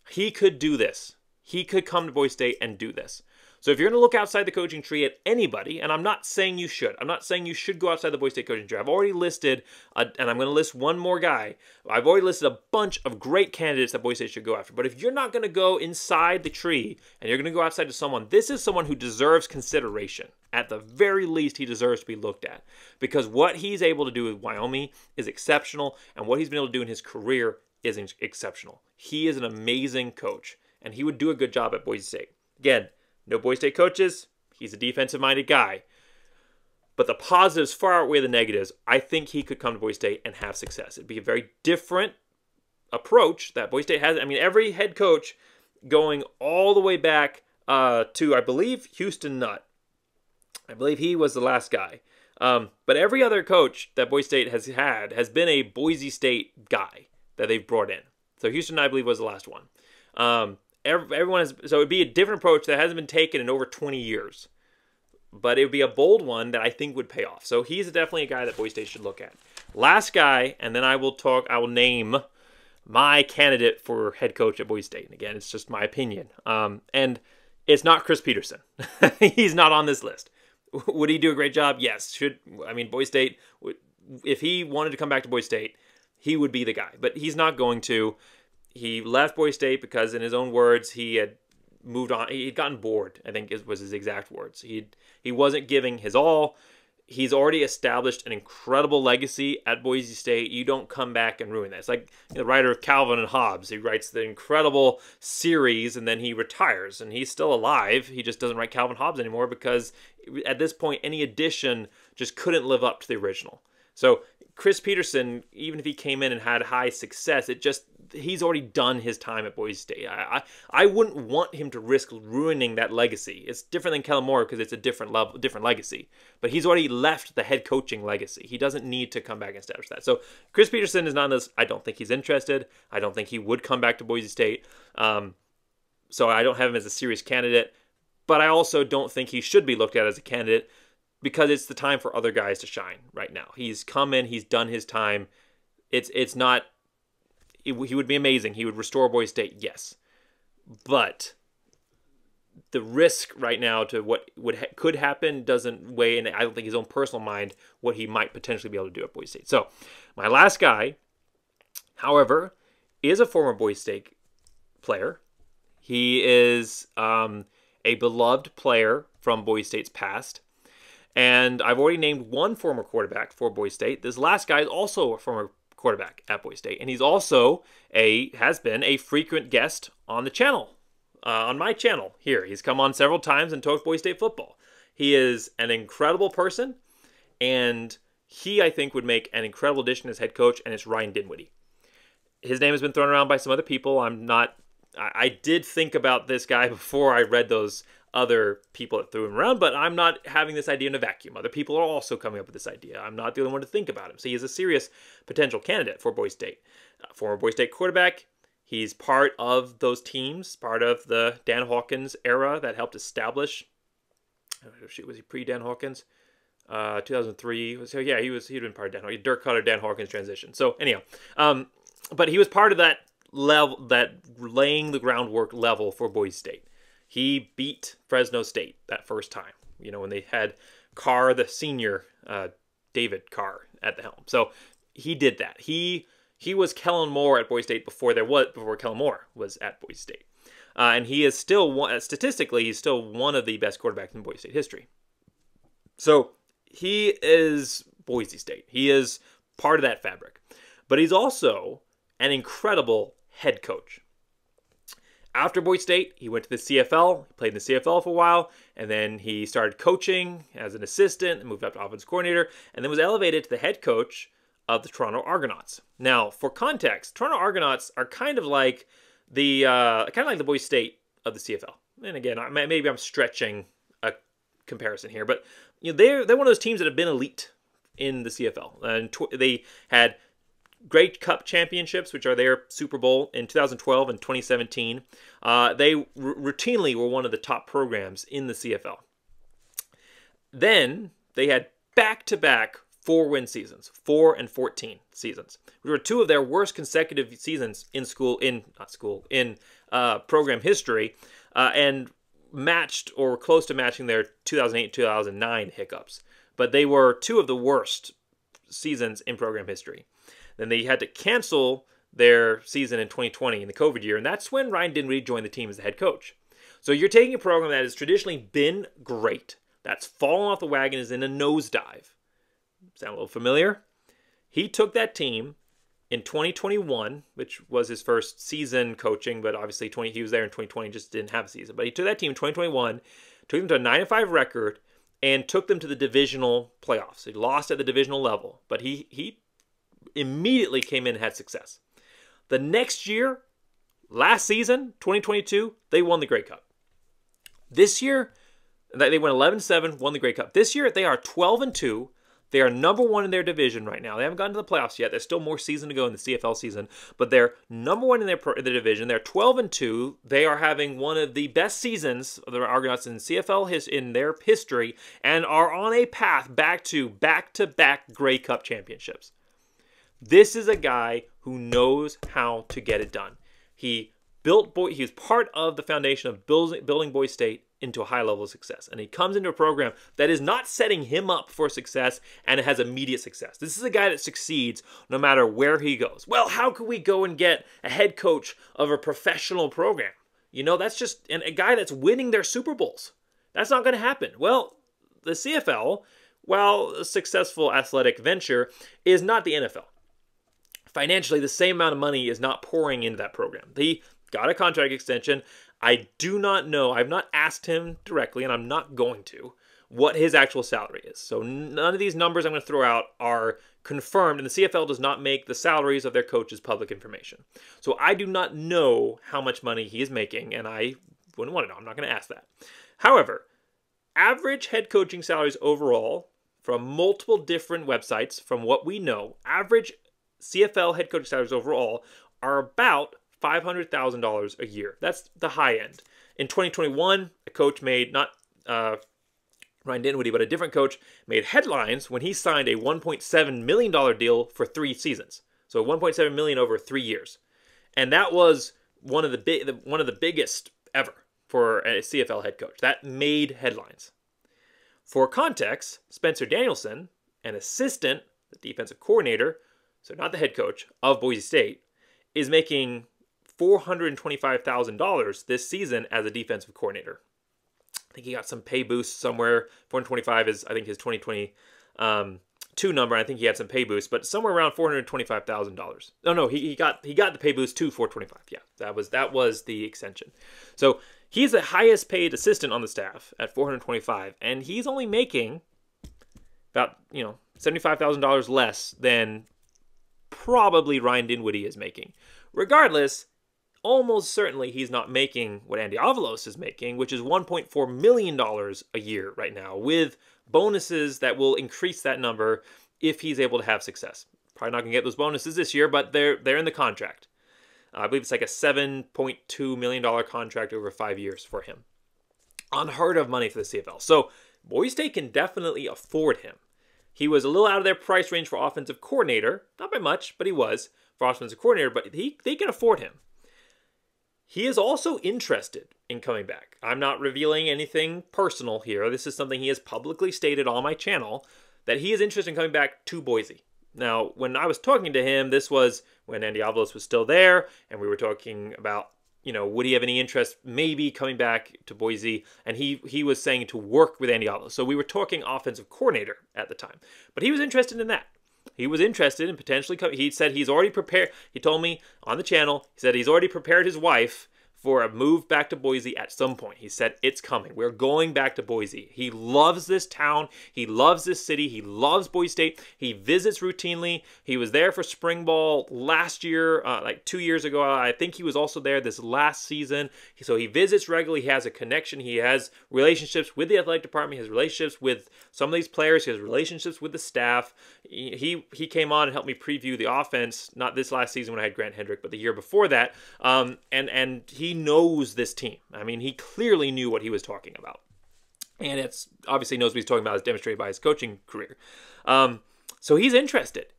He could do this. He could come to Boise State and do this. So if you're going to look outside the coaching tree at anybody, and I'm not saying you should. I'm not saying you should go outside the Boise State coaching tree. I've already listed, and I'm going to list one more guy. I've already listed a bunch of great candidates that Boise State should go after. But if you're not going to go inside the tree, and you're going to go outside to someone, this is someone who deserves consideration. At the very least, he deserves to be looked at. Because what he's able to do with Wyoming is exceptional, and what he's been able to do in his career is exceptional. He is an amazing coach, and he would do a good job at Boise State. Again, no Boise State coaches. He's a defensive-minded guy. But the positives far outweigh the negatives. I think he could come to Boise State and have success. It'd be a very different approach that Boise State has. I mean, every head coach going all the way back to, I believe, Houston Nutt. I believe he was the last guy. But every other coach that Boise State has had has been a Boise State guy that they've brought in. So Houston, I believe, was the last one. Everyone has, so it would be a different approach that hasn't been taken in over 20 years. But it would be a bold one that I think would pay off. So he's definitely a guy that Boise State should look at. Last guy, and then I will name my candidate for head coach at Boise State. And again, it's just my opinion. And it's not Chris Peterson. He's not on this list. Would he do a great job? Yes. Boise State, if he wanted to come back to Boise State, he would be the guy. But he's not going to. He left Boise State because, in his own words, he had moved on. He'd gotten bored, I think was his exact words. He wasn't giving his all. He's already established an incredible legacy at Boise State. You don't come back and ruin that. It's like the writer of Calvin and Hobbes. He writes the incredible series, and then he retires. And he's still alive. He just doesn't write Calvin and Hobbes anymore because, at this point, any addition just couldn't live up to the original. So Chris Peterson, even if he came in and had high success, he's already done his time at Boise State. I wouldn't want him to risk ruining that legacy. It's different than Kellen Moore because it's a different legacy. But he's already left the head coaching legacy. He doesn't need to come back and establish that. So Chris Peterson is not on this. I don't think he's interested. I don't think he would come back to Boise State. So I don't have him as a serious candidate. But I also don't think he should be looked at as a candidate because it's the time for other guys to shine right now. He's come in, he's done his time. It's not, he would be amazing. He would restore Boise State, yes. But the risk right now to what could happen doesn't weigh in, I don't think, his own personal mind what he might potentially be able to do at Boise State. So my last guy, however, is a former Boise State player. He is a beloved player from Boise State's past. And I've already named one former quarterback for Boise State. This last guy is also a former quarterback at Boise State. And he's also has been a frequent guest on the channel, on my channel here. He's come on several times and talked Boise State football. He is an incredible person, and he, I think, would make an incredible addition as head coach, and it's Ryan Dinwiddie. His name has been thrown around by some other people. I did think about this guy before I read those other people that threw him around, but I'm not having this idea in a vacuum. Other people are also coming up with this idea. I'm not the only one to think about him. So he is a serious potential candidate for Boise State. Former Boise State quarterback. He's part of those teams, part of the Dan Hawkins era that helped establish. Was he pre-Dan Hawkins? 2003. So yeah, he'd been part of Dan Hawkins. Dirk Cutter, Dan Hawkins transition. So anyhow, but he was part of that level, that laying the groundwork level for Boise State. He beat Fresno State that first time, when they had Carr, the senior, David Carr, at the helm. So he did that. He was Kellen Moore at Boise State before Kellen Moore was at Boise State. And he is still, statistically, he's still one of the best quarterbacks in Boise State history. So he is Boise State. He is part of that fabric. But he's also an incredible head coach. After Boise State, he went to the CFL, played in the CFL for a while, and then he started coaching as an assistant and moved up to offensive coordinator, and then was elevated to the head coach of the Toronto Argonauts. Now, for context, Toronto Argonauts are kind of like the Boise State of the CFL. And again, maybe I'm stretching a comparison here, but they're one of those teams that have been elite in the CFL, and they had Grey Cup championships, which are their Super Bowl in 2012 and 2017. They routinely were one of the top programs in the CFL. Then they had back-to-back 4-win seasons, 4 and 14 seasons, which were two of their worst consecutive seasons in program history, and matched or were close to matching their 2008-2009 hiccups. But they were two of the worst seasons in program history. Then they had to cancel their season in 2020 in the COVID year, and that's when Ryan Dinwiddie joined the team as the head coach. So you're taking a program that has traditionally been great, that's fallen off the wagon, is in a nosedive. Sound a little familiar? He took that team in 2021, which was his first season coaching, but obviously he was there in 2020, just didn't have a season. But he took that team in 2021, took them to a 9-5 record, and took them to the divisional playoffs. He lost at the divisional level, but he immediately came in and had success. The next year, last season, 2022, they won the Grey Cup. This year, they went 11-7, won the Grey Cup. This year, they are 12-2. They are number one in their division right now. They haven't gotten to the playoffs yet. There's still more season to go in the CFL season, but they're number one in their division. They're 12-2. They are having one of the best seasons of the Argonauts in CFL in their history, and are on a path back to back-to-back Grey Cup championships. This is a guy who knows how to get it done. He was part of the foundation of building Boise State into a high level of success. And he comes into a program that is not setting him up for success, and it has immediate success. This is a guy that succeeds no matter where he goes. Well, how could we go and get a head coach of a professional program? That's just a guy that's winning their Super Bowls. That's not going to happen. Well, the CFL, while a successful athletic venture, is not the NFL. Financially, the same amount of money is not pouring into that program. He got a contract extension. I do not know. I've not asked him directly, and I'm not going to, what his actual salary is. So none of these numbers I'm going to throw out are confirmed, and the CFL does not make the salaries of their coaches public information. So I do not know how much money he is making, and I wouldn't want to know. I'm not going to ask that. However, average head coaching salaries overall from multiple different websites, from what we know, average CFL head coaching salaries overall are about $500,000 a year. That's the high end. In 2021, a coach made, not Ryan Dinwiddie, but a different coach, made headlines when he signed a $1.7 million deal for 3 seasons. So $1.7 million over 3 years. And that was one of the biggest ever for a CFL head coach. That made headlines. For context, Spencer Danielson, an assistant, the defensive coordinator, so not the head coach, of Boise State, is making $425,000 this season as a defensive coordinator. I think he got some pay boost somewhere. 425 is, I think, his 2022 number. I think he had some pay boost, but somewhere around $425,000. No, he got the pay boost to 425. Yeah, that was the extension. So he's the highest paid assistant on the staff at 425, and he's only making about $75,000 less than probably Ryan Dinwiddie is making. Regardless, almost certainly he's not making what Andy Avalos is making, which is $1.4 million a year right now, with bonuses that will increase that number if he's able to have success. Probably not going to get those bonuses this year, but they're in the contract. I believe it's like a $7.2 million contract over 5 years for him. Unheard of money for the CFL. So Boise State can definitely afford him. He was a little out of their price range for offensive coordinator. Not by much, but he was for offensive coordinator, but they can afford him. He is also interested in coming back. I'm not revealing anything personal here. This is something he has publicly stated on my channel, that he is interested in coming back to Boise. Now, when I was talking to him, this was when Andy Avalos was still there, and we were talking about, would he have any interest maybe coming back to Boise? And he was saying to work with Andy Avalos. So we were talking offensive coordinator at the time. But he was interested in that. He was interested in potentially coming. He said he's already prepared. He told me on the channel, he said he's already prepared his wife for a move back to Boise at some point. He said, it's coming. We're going back to Boise. He loves this town. He loves this city. He loves Boise State. He visits routinely. He was there for spring ball last year, like 2 years ago. I think he was also there this last season. So he visits regularly. He has a connection. He has relationships with the athletic department. He has relationships with some of these players. He has relationships with the staff. He came on and helped me preview the offense, not this last season when I had Grant Hendrick, but the year before that. And he knows this team. I mean, he clearly knew what he was talking about. And it's obviously knows what he's talking about as demonstrated by his coaching career. So he's interested.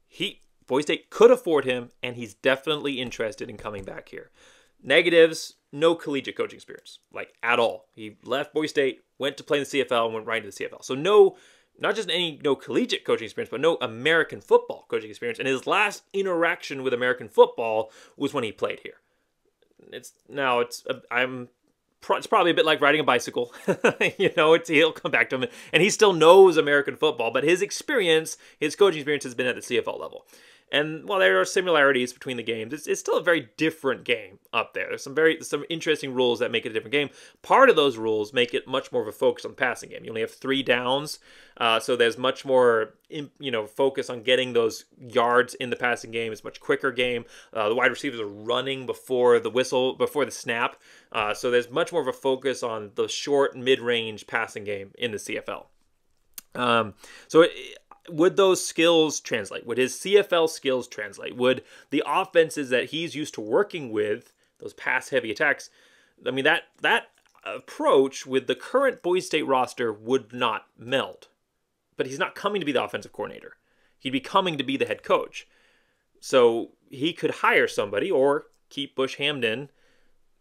Boise State could afford him, and he's definitely interested in coming back here. Negatives, no collegiate coaching experience, like at all. He left Boise State, went to play in the CFL, and went right into the CFL. So not just no collegiate coaching experience, but no American football coaching experience. And his last interaction with American football was when he played here. It's probably a bit like riding a bicycle. He'll come back to him, and he still knows American football, but his experience, his coaching experience, has been at the CFL level. And while there are similarities between the games, it's still a very different game up there. There's some interesting rules that make it a different game. Part of those rules make it much more of a focus on the passing game. You only have 3 downs, so there's much more focus on getting those yards in the passing game. It's a much quicker game. The wide receivers are running before the snap, so there's much more of a focus on the short mid-range passing game in the CFL. Would those skills translate? Would his CFL skills translate? Would the offenses that he's used to working with, those pass-heavy attacks, I mean, that approach with the current Boise State roster would not meld. But he's not coming to be the offensive coordinator. He'd be coming to be the head coach. So he could hire somebody or keep Bush Hamden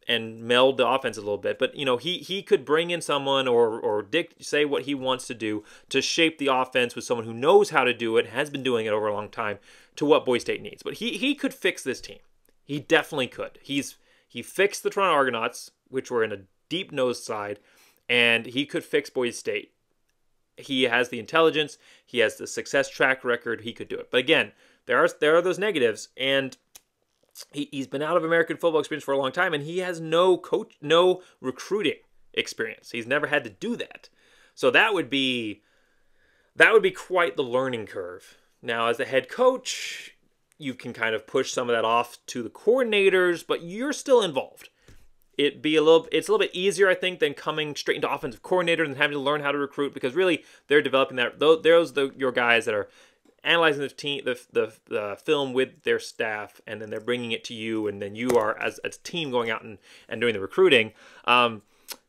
and meld the offense a little bit. But, he could bring in someone or say what he wants to do to shape the offense with someone who knows how to do it, has been doing it over a long time, to what Boise State needs. But he could fix this team. He definitely could. He fixed the Toronto Argonauts, which were in a deep nose side, and he could fix Boise State. He has the intelligence. He has the success track record. He could do it. But again, there are those negatives, and he's been out of American football experience for a long time, and he has no recruiting experience. He's never had to do that. So that would be quite the learning curve. Now, as a head coach, you can kind of push some of that off to the coordinators, but you're still involved. It's a little bit easier, I think, than coming straight into offensive coordinator and having to learn how to recruit, because really they're developing that. Your guys that are analyzing the film with their staff, and then they're bringing it to you, and then you are, as a team, going out and doing the recruiting.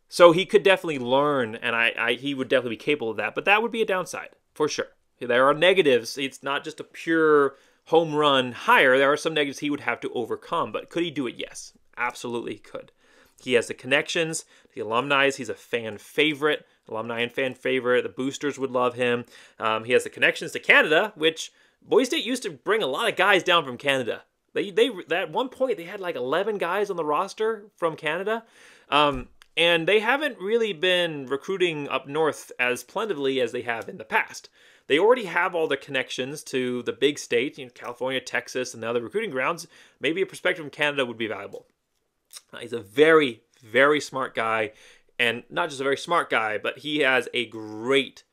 So he could definitely learn, and he would definitely be capable of that, but that would be a downside, for sure. There are negatives. It's not just a pure home run hire. There are some negatives he would have to overcome, but could he do it? Yes, absolutely he could. He has the connections, the alumni. He's a fan favorite, alumni and fan favorite. The boosters would love him. He has the connections to Canada, which Boise State used to bring a lot of guys down from Canada. They at one point they had like 11 guys on the roster from Canada, and they haven't really been recruiting up north as plentifully as they have in the past. They already have all the connections to the big state, California, Texas, and the other recruiting grounds. Maybe a perspective from Canada would be valuable. He's a very, very smart guy, and not just a very smart guy, but he has a great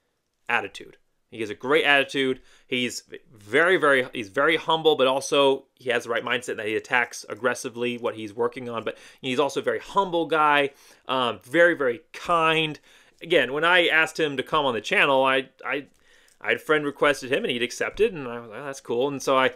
attitude. He has a great attitude. He's very humble, but also he has the right mindset that he attacks aggressively what he's working on. But he's also a very humble guy, very, very kind. Again, when I asked him to come on the channel, I had a friend requested him, and he'd accepted, and I was like, oh, that's cool. And so I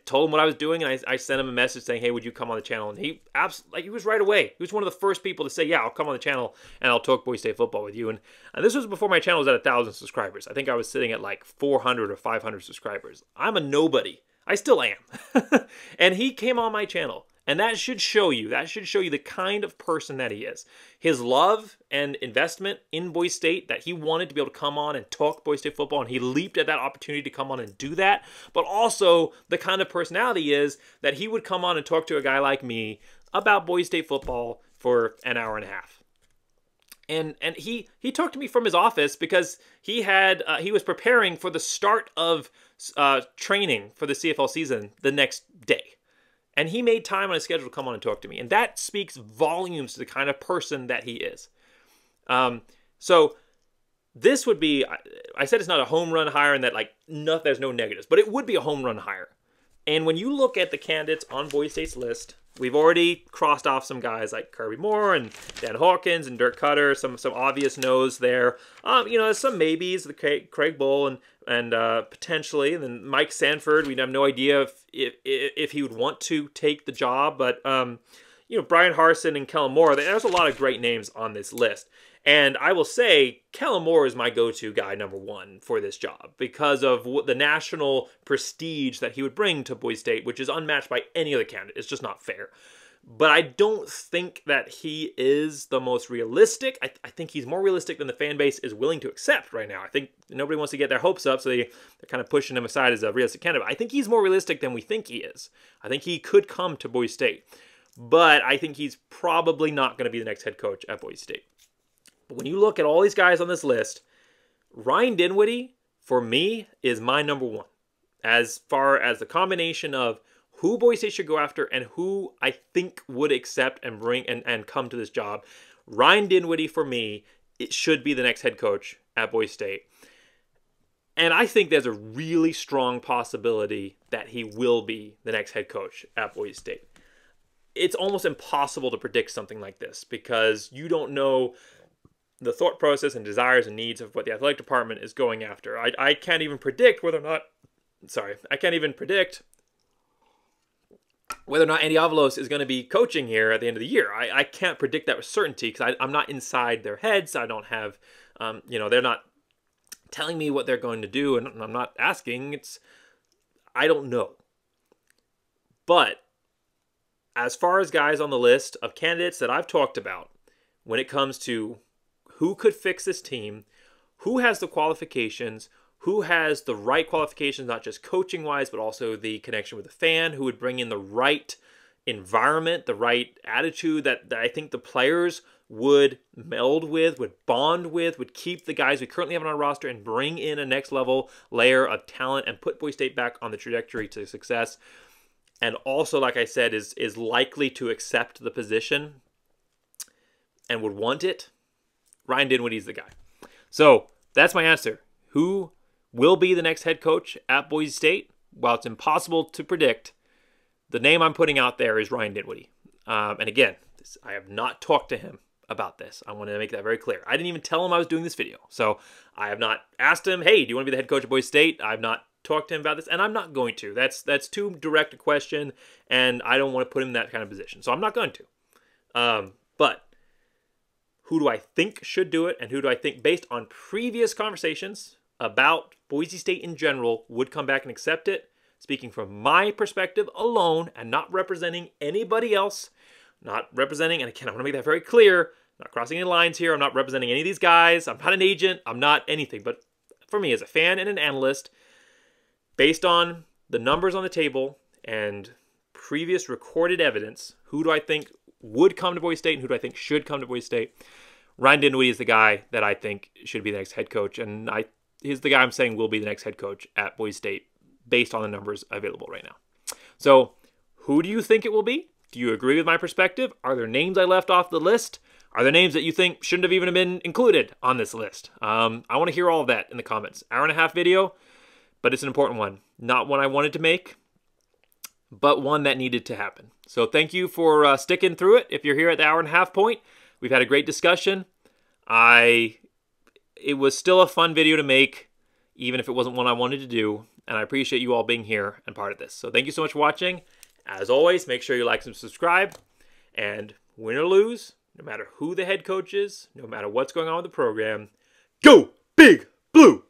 told him what I was doing, and I sent him a message saying, hey, would you come on the channel? And he was right away. He was one of the first people to say, yeah, I'll come on the channel, and I'll talk Boise State football with you. And this was before my channel was at 1,000 subscribers. I think I was sitting at like 400 or 500 subscribers. I'm a nobody. I still am. And he came on my channel. And that should show you the kind of person that he is. His love and investment in Boise State, that he wanted to be able to come on and talk Boise State football, and he leaped at that opportunity to come on and do that. But also the kind of personality is that he would come on and talk to a guy like me about Boise State football for an hour and a half. And he talked to me from his office because he was preparing for the start of training for the CFL season the next day. And he made time on his schedule to come on and talk to me. And that speaks volumes to the kind of person that he is. So this would be, I said it's not a home run hire and that there's no negatives, but it would be a home run hire. And when you look at the candidates on Boise State's list, we've already crossed off some guys like Kirby Moore and Dan Hawkins and Dirk Cutter, some obvious no's there. Some maybes, the Craig Bull and potentially, and then Mike Sanford. We have no idea if he would want to take the job, but Brian Harsin and Kellen Moore. There's a lot of great names on this list. And I will say, Kellen Moore is my go-to guy, number one, for this job because of the national prestige that he would bring to Boise State, which is unmatched by any other candidate. It's just not fair. But I don't think that he is the most realistic. I think he's more realistic than the fan base is willing to accept right now. I think nobody wants to get their hopes up, so they're kind of pushing him aside as a realistic candidate. I think he's more realistic than we think he is. I think he could come to Boise State. But I think he's probably not going to be the next head coach at Boise State. But when you look at all these guys on this list, Ryan Dinwiddie, for me, is my number one. As far as the combination of who Boise State should go after and who I think would accept and bring and come to this job, Ryan Dinwiddie, for me, it should be the next head coach at Boise State. And I think there's a really strong possibility that he will be the next head coach at Boise State. It's almost impossible to predict something like this because you don't know the thought process and desires and needs of what the athletic department is going after. I can't even predict whether or not, I can't even predict whether or not Andy Avalos is going to be coaching here at the end of the year. I can't predict that with certainty because I'm not inside their heads. I don't have, they're not telling me what they're going to do, and I'm not asking. I don't know. But as far as guys on the list of candidates that I've talked about, when it comes to who could fix this team, who has the qualifications, who has the right qualifications, not just coaching-wise, but also the connection with the fan, who would bring in the right environment, the right attitude that I think the players would meld with, would bond with, would keep the guys we currently have on our roster and bring in a next-level layer of talent and put Boise State back on the trajectory to success. And also, like I said, is likely to accept the position and would want it. Ryan Dinwiddie's the guy. So that's my answer. Who will be the next head coach at Boise State? While it's impossible to predict, the name I'm putting out there is Ryan Dinwiddie. And again, I have not talked to him about this. I want to make that very clear. I didn't even tell him I was doing this video. So I have not asked him, hey, do you want to be the head coach of Boise State? I've not talked to him about this, and I'm not going to. That's too direct a question, and I don't want to put him in that kind of position. So I'm not going to. But who do I think should do it, and who do I think, based on previous conversations about Boise State in general, would come back and accept it? Speaking from my perspective alone and not representing anybody else, Not representing, and again, I want to make that very clear, I'm not crossing any lines here. I'm not representing any of these guys. I'm not an agent. I'm not anything. But for me, as a fan and an analyst, based on the numbers on the table and previous recorded evidence, who do I think would come to Boise State and who do I think should come to Boise State? Ryan Dinwiddie is the guy that I think should be the next head coach, and he's the guy I'm saying will be the next head coach at Boise State based on the numbers available right now. So who do you think it will be? Do you agree with my perspective? Are there names I left off the list? Are there names that you think shouldn't have even been included on this list? I want to hear all of that in the comments. Hour-and-a-half video, but it's an important one. Not one I wanted to make, but one that needed to happen. So thank you for sticking through it. If you're here at the hour-and-a-half point, we've had a great discussion. It was still a fun video to make, even if it wasn't one I wanted to do, and I appreciate you all being here and part of this. So thank you so much for watching. As always, make sure you like and subscribe, and win or lose, no matter who the head coach is, no matter what's going on with the program, go Big Blue!